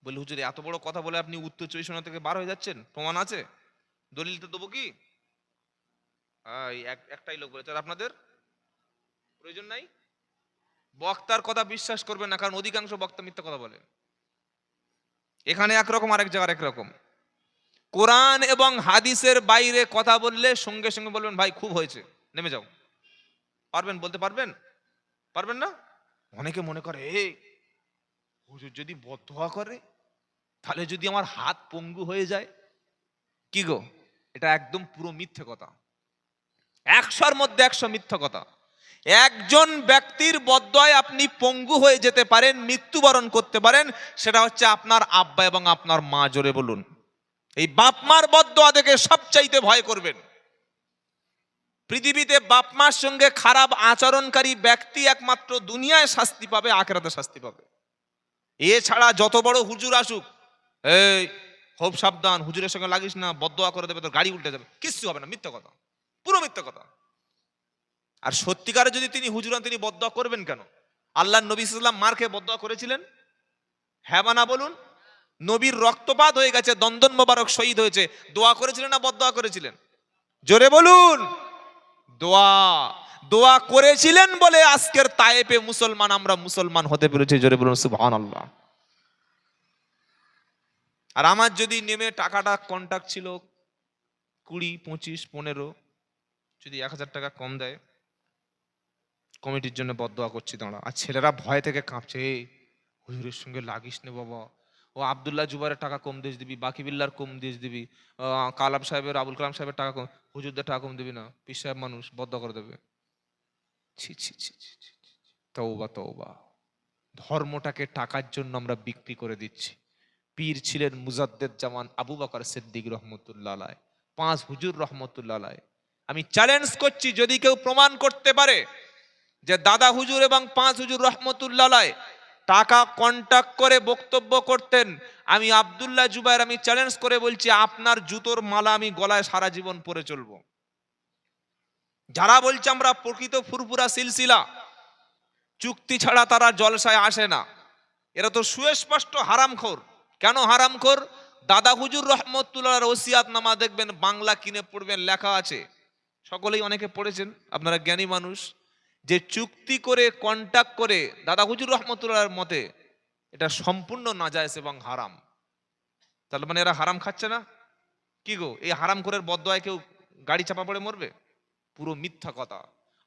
Speaker 1: বলে হুজুর এত বড় কথা বলে আপনি উত্তর 24 থেকে বার হয়ে যাচ্ছেন, প্রমাণ আছে? দলিল তো দেবো কি? একটাই লোক বলেছে, আপনাদের প্রয়োজন নাই। বক্তার কথা বিশ্বাস করবেন না, কারণ অধিকাংশ বক্তা মিথ্যা কথা বলে। এখানে একরকম, আরেক জায়গায় একরকম। কোরআন এবং হাদিসের বাইরে কথা বললে সঙ্গে সঙ্গে বলবেন ভাই খুব হয়েছে, নেমে যাও। পারবেন বলতে? পারবেন? পারবেন না? অনেকে মনে করে এই হুজুর যদি বদদোয়া করে তাহলে যদি আমার হাত পঙ্গু হয়ে যায়। কি গো, এটা একদম পুরো মিথ্যে কথা। 100-র মধ্যে 100 মিথ্যা কথা। একজন ব্যক্তির বদদোয়ায় আপনি পঙ্গু হয়ে যেতে পারেন, মৃত্যুবরণ করতে পারেন, সেটা হচ্ছে আপনার আব্বা এবং আপনার মা। জোরে বলুন। এই বাপ মার বদদোয়া দেখে সবচাইতে ভয় করবেন। পৃথিবীতে বাপ মার সঙ্গে খারাপ আচরণকারী ব্যক্তি একমাত্র দুনিয়ায় শাস্তি পাবে, আখিরাতে শাস্তি পাবে। এছাড়া যত বড় হুজুর আসুক, এই খুব সাবধান, হুজুরের সঙ্গে লাগিস না, বদদোয়া করে দেবে, তোর গাড়ি উল্টে যাবে, কিচ্ছু হবে না। মিথ্যা কথা, পুরো মিথ্যা কথা। আর সত্যিকারে যদি তিনি হুজুর হন, তিনি বদদোয়া করবেন কেন? আল্লাহর নবী সাল্লাল্লাহু আলাইহি ওয়াসাল্লাম মার খেয়ে বদদোয়া করেছিলেন? হ্যাঁ বা না বলুন? নবীর রক্তপাত হয়ে গেছে, দন্দন মোবারক শহীদ হয়েছে, দোয়া করেছিলেন না বদদোয়া করেছিলেন? জোরে বলুন। দোয়া দোয়া করেছিলেন বলে আজকের তায়েফে মুসলমান, আমরা মুসলমান হতে পেরেছি। জোরে বলুন সুবহানাল্লাহ। আর আমার যদি নেমে টাকাটা কন্টাক্ট ছিল 20, 25, 15, যদি 1000 টাকা কম দেয়, কমিটির জন্য বদদোয়া করছি দাঁড়া। আর ছেলেরা ভয় থেকে কাঁপছে, হুজুরের সঙ্গে লাগিস নে বাবা, ও আব্দুল্লাহ জুবাইরের টাকা কম দিয়ে দিবি, বাকি বিল্লার কম দিয়ে দিবি, কালাম সাহেবের, আবুল কালাম সাহেবের টাকা কম, হুজুরদের টাকা কম দিবি না, পীর সাহেব মানুষ বদদোয়া করে দেবে। ছি ছি ছি ছি ছি, তওবা তওবা। ধর্মটাকে টাকার জন্য আমরা বিক্রি করে দিচ্ছি। পীর ছিলেন মুজাদ্দেদ জামান আবু বকর সিদ্দিক রহমতুল্লাহ আলাইহ, 5 হুজুর রহমতুল্লাহ আলাইহ। আমি চ্যালেঞ্জ করছি, যদি কেউ প্রমাণ করতে পারে যে দাদা হুজুর এবং 5 হুজুর রহমতুল্লাহ আলাইহ টাকা কন্টাক্ট করে বক্তব্য করতেন, আমি আব্দুল্লাহ জুবাইর, আমি চ্যালেঞ্জ করে বলছি আপনার জুতোর মালা আমি গলায় সারা জীবন পরে চলবো। যারা বলছে আমরা প্রকৃত ফুরফুরা সিলসিলা, চুক্তি ছাড়া তারা জলসায় আসে না, এরা তো সুস্পষ্ট হারামখোর। কেন হারামখোর? দাদা হুজুর রহমতুল্লাহর ওসিয়াতনামা দেখবেন, বাংলা কিনে পড়বেন, লেখা আছে, সকলেই অনেকে পড়েছেন, আপনারা জ্ঞানী মানুষ, যে চুক্তি করে কন্টাক্ট করে দাদা হুজুর রহমতুল্লাহর মতে এটা সম্পূর্ণ নাজায়েজ এবং হারাম। তাহলে মানে এরা হারাম খাচ্ছে না? কি গো, এই হারাম করে বদদোয়ায় কেউ গাড়ি চাপা পড়ে মরবে? পুরো মিথ্যা কথা।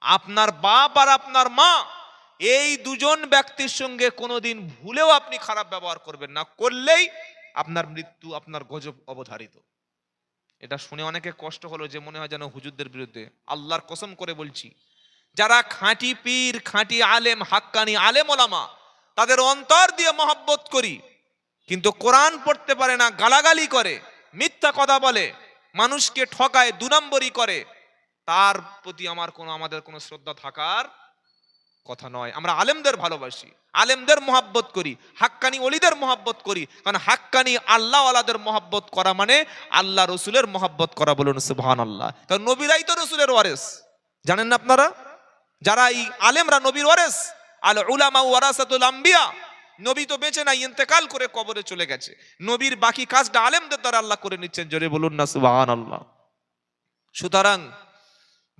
Speaker 1: আপনার বাপ আর আপনার মা, এই দুজন ব্যক্তির সঙ্গে কোনোদিন ভুলেও আপনি খারাপ ব্যবহার করবেন না, করলেই আপনার মৃত্যু, আপনার গজব অবধারিত। এটা শুনে অনেকে কষ্ট হলো, যে মনে হয় যেন হুজুরদের বিরুদ্ধে। আল্লাহর কসম করে বলছি, যারা খাঁটি পীর, খাঁটি আলেম, হাক্কানি আলেম ওলামা, তাদের অন্তর দিয়ে মহব্বত করি, কিন্তু কোরআন পড়তে পারে না, গালাগালি করে, মিথ্যা কথা বলে, মানুষকে ঠকায়, 2 নম্বরই করে, তার প্রতি আমাদের কোনো শ্রদ্ধা থাকার কথা নয়। আমরা আলেমদের ভালোবাসি, আলেমদের মহব্বত করি, হাক্কানি ওলিদের মহব্বত করি, কারণ হাক্কানি আল্লাহ ওয়ালাদের মহব্বত করা মানে আল্লাহ রসুলের মহব্বত করা। বলুন সুবহানাল্লাহ। কারণ নবীরাই তো রসুলের ওয়ারিস, জানেন না আপনারা? যারা এই আলেমরা নবীর ওয়ারিস, আল উলামা ওয়ারাসাতুল আম্বিয়া। নবী তো বেঁচে নাই, ইন্তেকাল করে কবরে চলে গেছে, নবীর বাকি কাজটা আলেমদের দ্বারা আল্লাহ করে নিচ্ছেন। জোরে বলুন না সুবহানাল্লাহ। সুতরাং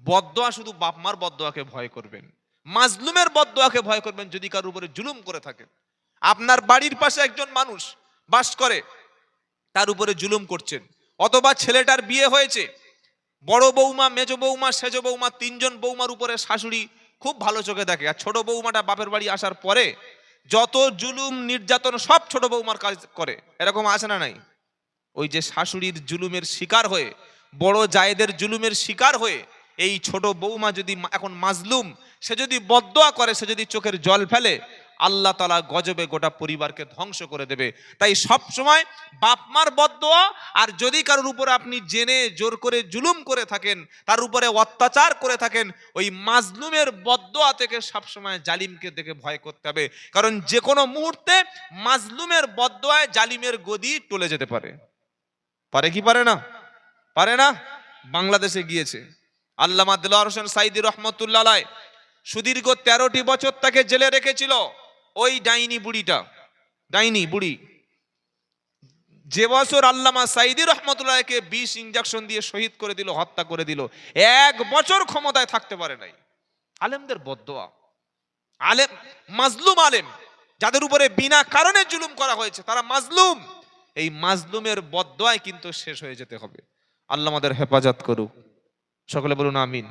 Speaker 1: বদদোয়া শুধু বাপ মার বদদোয়াকে ভয় করবেন, মাজলুমের বদদোয়াকে ভয় করবেন। যদি কারোর উপরে জুলুম করে থাকেন, আপনার বাড়ির পাশে একজন মানুষ বাস করে, তার উপরে জুলুম করছেন, অথবা ছেলেটার বিয়ে হয়েছে, বড় বৌমা, মেজ বৌমা, সেজ বৌমা, 3 জন বৌমার উপরে শাশুড়ি খুব ভালো চোখে দেখে, আর ছোট বৌমাটা বাপের বাড়ি আসার পরে যত জুলুম নির্যাতন সব ছোট বৌমার কাজ করে, এরকম আছে না নাই? ওই যে শাশুড়ির জুলুমের শিকার হয়ে, বড় জায়েদের জুলুমের শিকার হয়ে, এই ছোট বৌমা যদি এখন মাজলুম, সে যদি বদদোয়া করে, সে যদি চোখের জল ফেলে, আল্লাহ তাআলা গজবে গোটা পরিবারকে ধ্বংস করে দেবে। তাই সব সময় বাপ মার বদদোয়া, আর যদি কারোর উপরে আপনি জেনে জোর করে জুলুম করে থাকেন, তার উপরে অত্যাচার করে থাকেন, ওই মাজলুমের বদদোয়া থেকে সবসময় জালিমকে দেখে ভয় করতে হবে। কারণ যে কোনো মুহূর্তে মাজলুমের বদদোয়ায় জালিমের গদি টলে যেতে পারে। পারে কি পারে না? পারে না? বাংলাদেশে গিয়েছে আল্লামা দেলোয়ার হোসেন সাইদি রহমতুল্লাহ আলাইহ, সুদীর্ঘ 13টি বছর তাকে জেলে রেখেছিল ওই ডাইনি বুড়িটা, ডাইনি বুড়ি। যে বছর আল্লামা সাইদি রহমতুল্লাহকে 20 ইনজেকশন দিয়ে শহীদ করে দিল, হত্যা করে দিল, 1 বছর ক্ষমতায় থাকতে পারে নাই। আলেমদের বদদোয়া, আলেম মাজলুম আলেম যাদের উপরে বিনা কারণে জুলুম করা হয়েছে, তারা মাজলুম, এই মাজলুমের বদদোয়ায় কিন্তু শেষ হয়ে যেতে হবে। আল্লাহ আমাদের হেফাজত করুক, সকলে বলুন আমিন।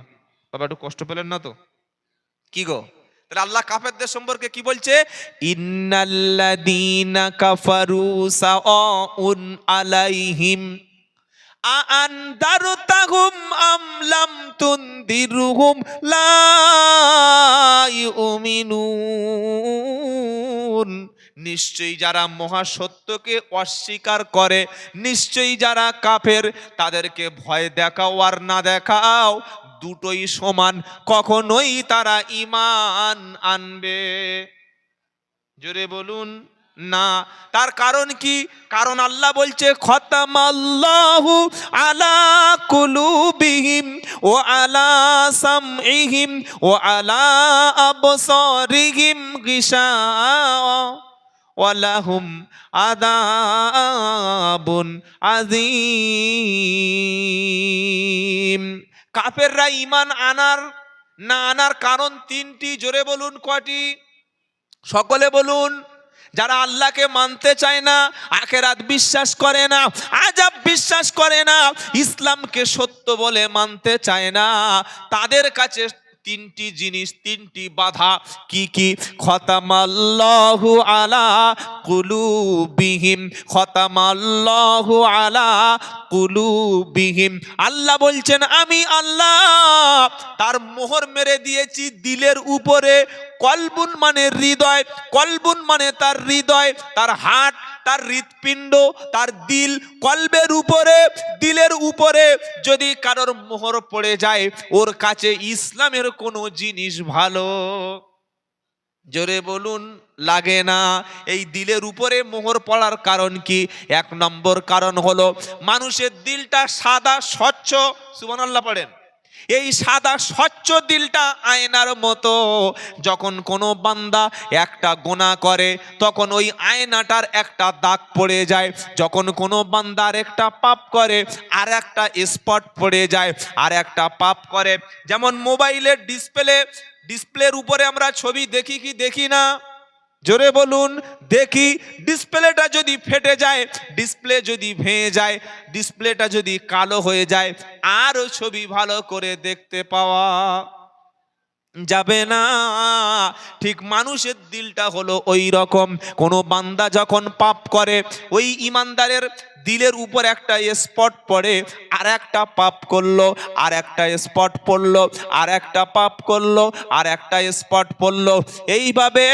Speaker 1: বাবা একটু কষ্ট পেলেন না তো? কি গো, তাহলে আল্লাহ কাফেরদের সম্পর্কে কি বলছে? ইন্নাল্লাযীনা কাফারু সাওয়াউন আলাইহিম আনদারতাহুম আম লাম তুনদিরহুম লা ইউমিনুন। নিশ্চয়ই যারা মহাসত্যকে অস্বীকার করে, নিশ্চয়ই যারা কাফের, তাদেরকে ভয় দেখাও আর না দেখাও দুটোই সমান, কখনোই তারা ঈমান আনবে। জোরে বলুন না। তার কারণ কি? কারণ আল্লাহ বলছে খতামাল্লাহু আলা কুলুবিহিম ওয়া আলা সামইহিম ওয়া আলা আবসারিহিম গিশাওয়া ওয়া লাহুম আযাবুন আযীম। কাফেররা ঈমান আনার না আনার কারণ তিনটি, জোরে বলুন কয়টি? সকলে বলুন। যারা আল্লাহকে মানতে চায় না, আখিরাত বিশ্বাস করে না, আযাব বিশ্বাস করে না, ইসলামকে সত্য বলে মানতে চায় না, তাদের কাছে তিনটি জিনিস, তিনটি বাধা। কি কি? খতামাল্লাহু আলা কুলুবিহিম, খতামাল্লাহু আলা কুলুবিহিম। আল্লাহ বলছেন আমি আল্লাহ তার মোহর মেরে দিয়েছি দিলের উপরে। কলবুন মানে হৃদয়, কলবুন মানে তার হৃদয়, তার হার্ট, তার হৃৎপিণ্ড, তার দিল। কলবের উপরে, দিলের উপরে যদি কারোর মোহর পড়ে যায়, ওর কাছে ইসলামের কোনো জিনিস ভালো, জোরে বলুন, লাগে না। এই দিলের উপরে মোহর পড়ার কারণ কি? এক নম্বর কারণ হলো মানুষের দিলটা সাদা স্বচ্ছ। সুবহানাল্লাহ পড়েন। এই সাদা স্বচ্ছ দিলটা আয়নার মতো। যখন কোনো বান্দা একটা গুনাহ করে, তখন ওই আয়নাটার একটা দাগ পড়ে যায়। যখন কোনো বান্দার একটা পাপ করে, আর একটা স্পট পড়ে যায়, আর একটা পাপ করে। যেমন মোবাইলের ডিসপ্লের উপরে আমরা ছবি দেখি কি দেখি না? জোরে বলুন, দেখি। ডিসপ্লেটা যদি ফেটে যায়, ডিসপ্লে যদি ভেঙে যায়, ডিসপ্লেটা যদি কালো হয়ে যায়, আর ছবি ভালো করে দেখতে পাওয়া যাবে না। ঠিক মানুষের দিলটা হলো ওই রকম। কোনো বান্দা যখন পাপ করে, ওই ইমানদারের দিলের উপর একটা স্পট পড়ে, আর একটা পাপ করলো, আর একটা স্পট পড়লো, আর একটা পাপ করলো, আর একটা স্পট পড়লো। এইভাবে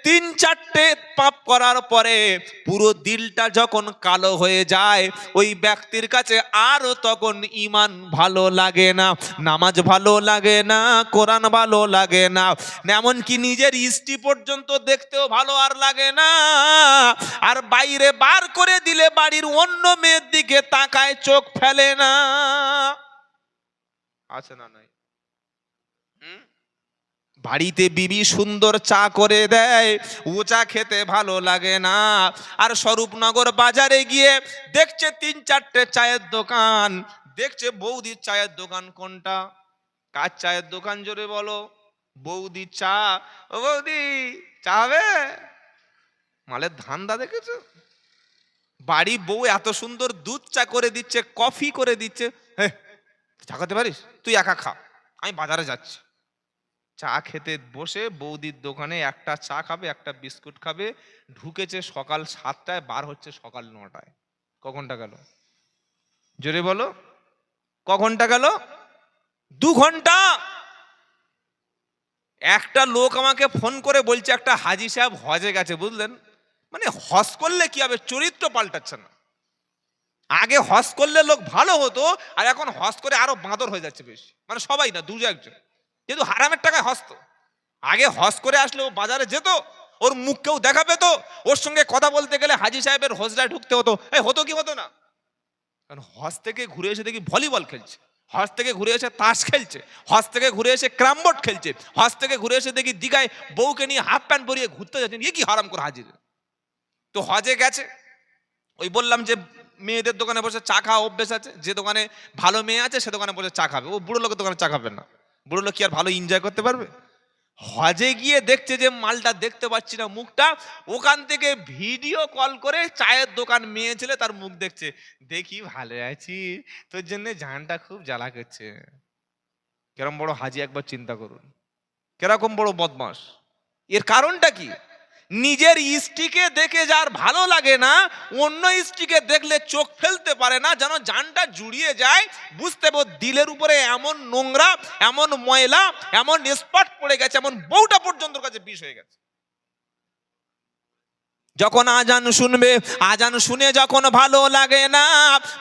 Speaker 1: 3-4টে পাপ করার পরে পুরো দিলটা যখন কালো হয়ে যায়, ওই ব্যক্তির কাছে আর তখন ঈমান ভালো লাগে না, নামাজ ভালো লাগে না, কোরআন ভালো লাগে না, এমনকি নিজের স্ত্রী পর্যন্ত দেখতেও ভালো আর লাগে না। আর বাইরে বার করে দিলে বাড়ির অন্য মেয়ের দিকে তাকায়, চোখ ফেলে না। আছে না নাই? বাড়িতে বিবি সুন্দর চা করে দেয়, ও চা খেতে ভালো লাগে না। আর স্বরূপনগর বাজারে গিয়ে দেখছে 3-4টে চায়ের দোকান, দেখছে বৌদির চায়ের দোকান কোনটা? কার চায়ের দোকান, জোরে বলো? বৌদি চা। ও বৌদি চা হবে? মালের ধান্দা দেখেছো? বাড়ি বউ এত সুন্দর দুধ চা করে দিচ্ছে, কফি করে দিচ্ছে। হে, চা খেতে পারিস? তুই একা খা, আমি বাজারে যাচ্ছি। চা খেতে বসে বৌদির দোকানে একটা চা খাবে, একটা বিস্কুট খাবে। ঢুকেছে সকাল 7টায়, বার হচ্ছে সকাল 9টায়। ক ঘন্টা গেল? জোরে বলো, ক ঘন্টা গেল? 2 ঘন্টা। একটা লোক আমাকে ফোন করে বলছে একটা হাজি সাহেব হজে গেছে, বুঝলেন? মানে হজ করলে কি হবে, চরিত্র পাল্টাচ্ছে না। আগে হজ করলে লোক ভালো হতো, আর এখন হজ করে আরো বাঁদর হয়ে যাচ্ছে বেশি। মানে সবাই না, 2-1 যেহেতু হারামের টাকায় হজ। তো আগে হজ করে আসলে ও বাজারে যেত, ওর মুখ কেউ দেখা পেত, ওর সঙ্গে কথা বলতে গেলে হাজি সাহেবের হজরায় ঢুকতে হতো। হতো কি হতো না? কারণ হজ থেকে ঘুরে এসে দেখি ভলিবল খেলছে, হজ থেকে ঘুরে এসে তাস খেলছে, হজ থেকে ঘুরে এসে ক্যারাম বোর্ড খেলছে, হজ থেকে ঘুরে এসে দেখি দীঘায় বউকে নিয়ে হাফ প্যান্ট পরিয়ে ঘুরতে যাচ্ছেন। কি হারাম করে হাজির। তো হজে গেছে, ওই বললাম যে মেয়েদের দোকানে বসে চা খাওয়া অভ্যেস আছে। যে দোকানে ভালো মেয়ে আছে সে দোকানে বসে চা খাবে। ও বুড়ো লোকের দোকানে চা খাবে না। বুড়ো লোক কি আর ভালো এনজয় করতে পারবে? হজে গিয়ে দেখছে যে মালটা দেখতে পাচ্ছি না মুখটা, ওখান থেকে ভিডিও কল করে চায়ের দোকান মেয়ে ছেলে তার মুখ দেখছে। দেখি ভালো আছি, তোর জন্য জানটা খুব জ্বালা করছে। কেরম বড় হাজি একবার চিন্তা করুন, কেরকম বড় বদমাস। এর কারণটা কি? নিজের স্ত্রীকে দেখে যার ভালো লাগে না, অন্য স্ত্রীকে দেখলে চোখ ফেলতে পারে না, যেন জানটা জুড়িয়ে যায়। বুঝতে পারো দিলের উপরে এমন নোংরা, এমন ময়লা, এমন স্পট পড়ে গেছে, এমন বউটা পর্যন্ত কাছে বিষ হয়ে গেছে। যখন আজান শুনবে, আজান শুনে যখন ভালো লাগে না,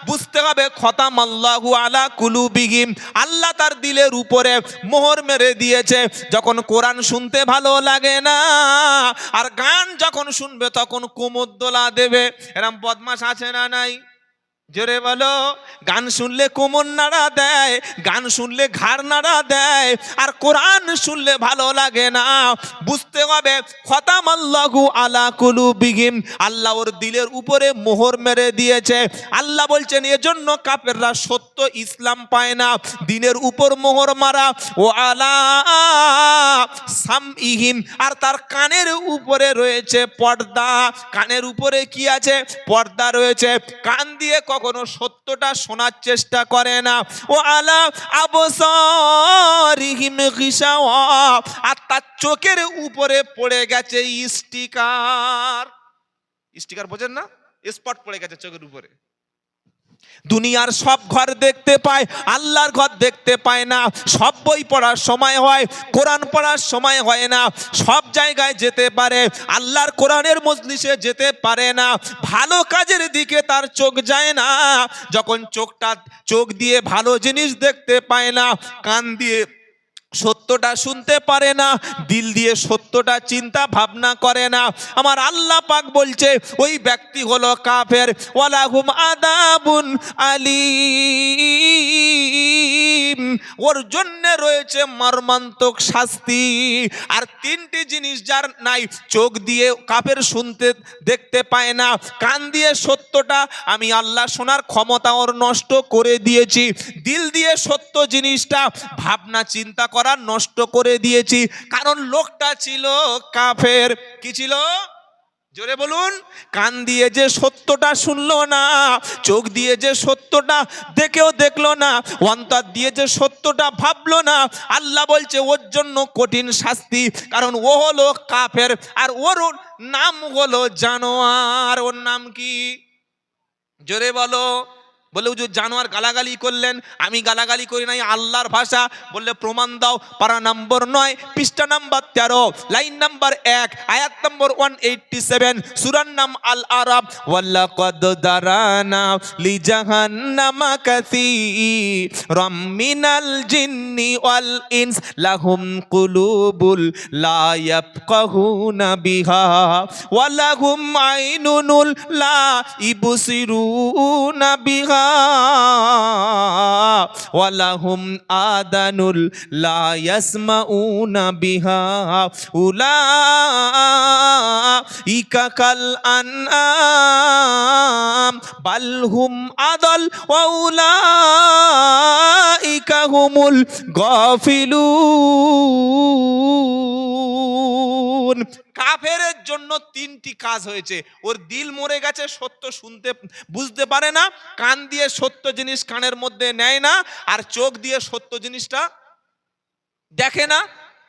Speaker 1: বুঝতে হবে খতামাল্লাহু আলা কুলুবিহিম, আল্লাহ তার দিলের উপরে মোহর মেরে দিয়েছে। যখন কোরআন শুনতে ভালো লাগে না, আর গান যখন শুনবে তখন কোমর দোলা দেবে। এরম বদমাশ আছে না নাই? জোরে বলো। গান শুনলে কোমর নাড়া দেয়, গান শুনলে ঘাড় নাড়া দেয়, আর কোরআন শুনলে ভালো লাগে না। বুঝতে হবে খতামাল্লাহু আলা কুলুবিহিম, আল্লাহ ওর দিলের উপরে মোহর মেরে দিয়েছে। আল্লাহ বলছেন এজন্য কাফেররা সত্য ইসলাম পায় না, দিনের উপর মোহর মারা। ও আলা সামইহিম, আর তার কানের উপরে রয়েছে পর্দা। কানের উপরে কি আছে? পর্দা রয়েছে। কান দিয়ে কখনো সত্যটা শোনার চেষ্টা করে না। ও আলা আবসারিহিম গিশাওয়া, আর তার চোখের উপরে পড়ে গেছে স্টিকার। স্টিকার বোঝেন না? স্পট পড়ে গেছে চোখের উপরে। দুনিয়ার সব ঘর দেখতে পায়, আল্লাহর ঘর দেখতে পায় না। সব বই পড়ার সময় হয়, কোরআন পড়ার সময় হয় না। সব জায়গায় যেতে পারে, আল্লাহর কোরআনের মজলিসে যেতে পারে না। ভালো কাজের দিকে তার চোখ যায় না। যখন চোখ দিয়ে ভালো জিনিস দেখতে পায় না, কান দিয়ে সত্যটা শুনতে পারে না, দিল দিয়ে সত্যটা চিন্তা ভাবনা করে না, আমার আল্লাহ পাক বলছে ওই ব্যক্তি হলো কাফের। ওয়ালাহুম আযাবুন আলীম, ওর জন্য রয়েছে মর্মান্তিক শাস্তি। আর তিনটি জিনিস যার নাই, চোখ দিয়ে কাফের শুনতে দেখতে পায় না, কান দিয়ে সত্যটা আমি আল্লাহ শোনার ক্ষমতা ওর নষ্ট করে দিয়েছি, দিল দিয়ে সত্য জিনিসটা ভাবনা চিন্তা করা নষ্ট করে দিয়েছি। কারণ লোকটা ছিল কাফের। কি ছিল? জোরে বলুন। কান দিয়ে যে সত্যটা শুনলো না, চোখ দিয়ে যে সত্যটা দেখেও দেখলো না, অন্তর দিয়ে যে সত্যটা ভাবলো না, আল্লাহ বলছে ওর জন্য কঠিন শাস্তি। কারণ ও হলো কাফের, আর ওর নাম হলো জানোয়ার। ওর নাম কি? জোরে বলো। বলে হুজুর জানোয়ার গালাগালি করলেন। আমি গালাগালি করি নাই, আল্লাহর ভাষা। বললে প্রমাণ দাও। পারা নম্বর 9, পৃষ্ঠা নাম্বার 13, লাইন নাম্বার 1, আয়াত নম্বর 187, সূরার নাম আল আরাব। ওয়ালাকাদ দারানা লিজাহান্নামা কাসীরাম মিনাল জিন্নি ওয়াল ইনস লাহুম কুলুবুল লা ইয়াফকাহুনা বিহা ওয়া লাহুম আইনুন লা ইবসিরুনা বিহা ওয়া লাহুম আদানুল লা ইয়াসমাউনা বিহা উলাইকা কাল আনআম বাল হুম আদাল ওয়া উলাইকা হুমুল গাফিলুন। কাফেরের জন্য তিনটি কাজ হয়েছে। ওর দিল মরে গেছে, সত্য শুনতে বুঝতে পারে না, কান দিয়ে সত্য জিনিস কানের মধ্যে নেয় না, আর চোখ দিয়ে সত্য জিনিসটা দেখে না।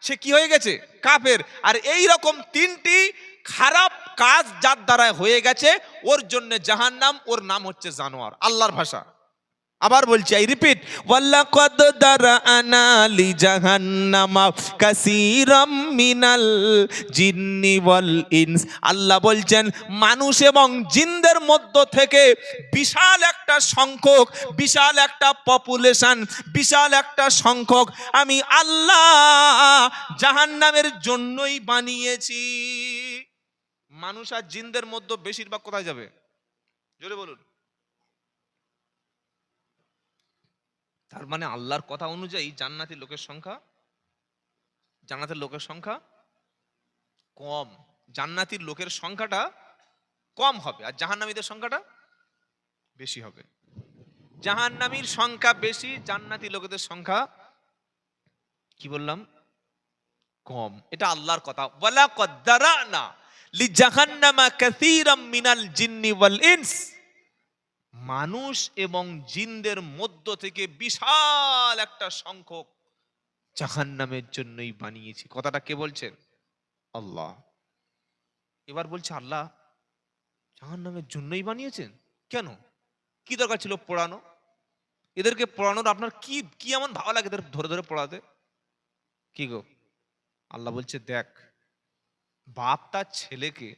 Speaker 1: সে কি হয়ে গেছে? কাফের। আর এই রকম তিনটি খারাপ কাজ যার দ্বারা হয়ে গেছে, ওর জন্য জাহান্নাম। ওর নাম হচ্ছে জানোয়ার, আল্লাহর ভাষা। আবার বলছি, আই রিপিট, ওয়ালাকাদ দারানা লিজাহান্নামা কাসীরাম মিনাল জিন্নি ওয়াল ইনস। আল্লাহ বলছেন মানুষ এবং জিনদের মধ্য থেকে বিশাল একটা সংখ্যক, বিশাল একটা পপুলেশন, বিশাল একটা সংখ্যক আমি আল্লাহ জাহান্নামের জন্যই বানিয়েছি। মানুষ আর জিনদের মধ্যে বেশিরভাগ কোথায় যাবে? জোরে বলুন। তার মানে আল্লাহর কথা অনুযায়ী জান্নাতের লোকের সংখ্যা কম। জান্নাতীর লোকের সংখ্যাটা কম হবে, আর জাহান্নামীদের সংখ্যাটা বেশি হবে। জাহান্নামীর সংখ্যা বেশি, জান্নাতি লোকেদের সংখ্যা কি বললাম? কম। এটা আল্লাহর কথা। ওয়ালাকাদ দারানা লিজাহান্নামা কাসীরাম মিনাল জিন্নি ওয়াল ইনস, মানুষ এবং জিনদের মধ্য থেকে বিশাল একটা সংখ্যক জাহান্নামের জন্যই বানিয়েছি। কথাটা কে বলছেন? আল্লাহ। এবার বলছে আল্লাহ জাহান্নামের জন্যই বানিয়েছেন। কেন? কি দরকার ছিল পড়ানো? এদেরকে পড়ানোর আপনার কি কি এমন ভালো লাগে এদের ধরে ধরে পড়াতে? কি গো? আল্লাহ বলছে দেখ, বাপ তার ছেলেকে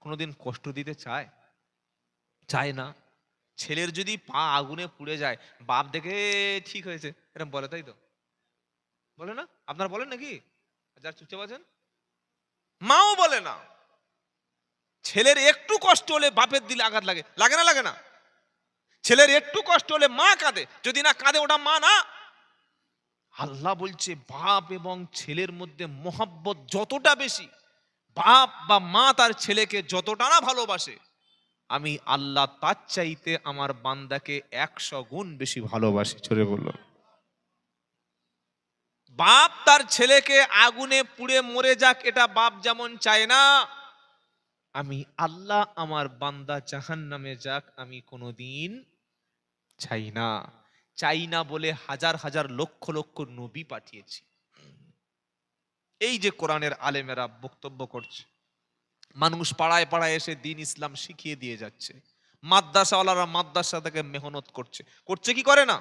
Speaker 1: কোনোদিন কষ্ট দিতে চায়? চায় না। ছেলের যদি পা আগুনে পুড়ে যায়, বাপ দেখে ঠিক হয়েছে এরকম বলে, তাই তো? বলে না? আপনারা বলেন নাকি? যার চুপচাপ আছেন, মাও বলে না। ছেলের একটু কষ্ট হলে বাপের দিলে আঘাত লাগে, লাগে না? লাগে না? ছেলের একটু কষ্ট হলে মা কাঁদে, যদি না কাঁদে ওটা মা না। আল্লাহ বলছে বাপ এবং ছেলের মধ্যে মহাব্বত যতটা বেশি, বাপ বা মা তার ছেলেকে যতটা না ভালোবাসে, আমি আল্লাহ তার চাইতে আমার বান্দাকে 100 গুণ বেশি ভালোবাসি। ছোড়ে বলল, বাপ তার ছেলেকে আগুনে পুড়ে মরে যাক এটা বাপ যেমন চায় না, আমি আল্লাহ আমার বান্দা জাহান্নামে যাক আমি কোনোদিন চাই না। চাই না বলে হাজার হাজার লক্ষ লক্ষ নবী পাঠিয়েছি। এই যে কোরআনের আলেমেরা বক্তব্য করছে, মানুষ পাড়ায় পাড়ায় এসে দিন ইসলাম শিখিয়ে দিয়ে যাচ্ছে, মাদ্রাসাওয়ালারা মাদ্রাসা থেকে মেহনত করছে, করছে কি করে না?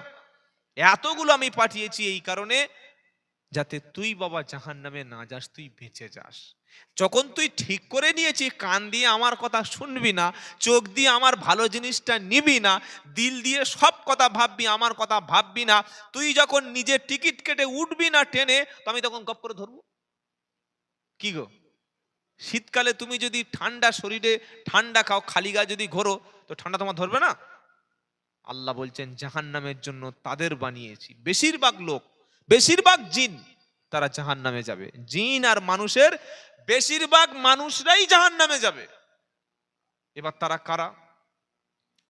Speaker 1: এতগুলো আমি পাঠিয়েছি এই কারণে যাতে তুই বাবা জাহান্নামে না যাস, তুই বেঁচে যাস। যখন তুই ঠিক করে নিয়েছিস কান দিয়ে আমার কথা শুনবি না, চোখ দিয়ে আমার ভালো জিনিসটা নিবি না, দিল দিয়ে সব কথা ভাববি, আমার কথা ভাববি না, তুই যখন নিজের টিকিট কেটে উঠবি না ট্রেনে, তো আমি তখন গপ করে ধরবো। কি গো, শীতকালে তুমি যদি ঠান্ডা শরীরে ঠান্ডা খাও, খালি গায়ে যদি ঘোরো, তো ঠান্ডা তোমার ধরবে না? আল্লাহ বলছেন জাহান্নামের জন্য তাদের বানিয়েছি, বেশিরভাগ লোক, বেশিরভাগ জিন তারা জাহান্নামে যাবে। জিন আর মানুষের বেশিরভাগ মানুষরাই জাহান্নামে যাবে। এবার তারা কারা?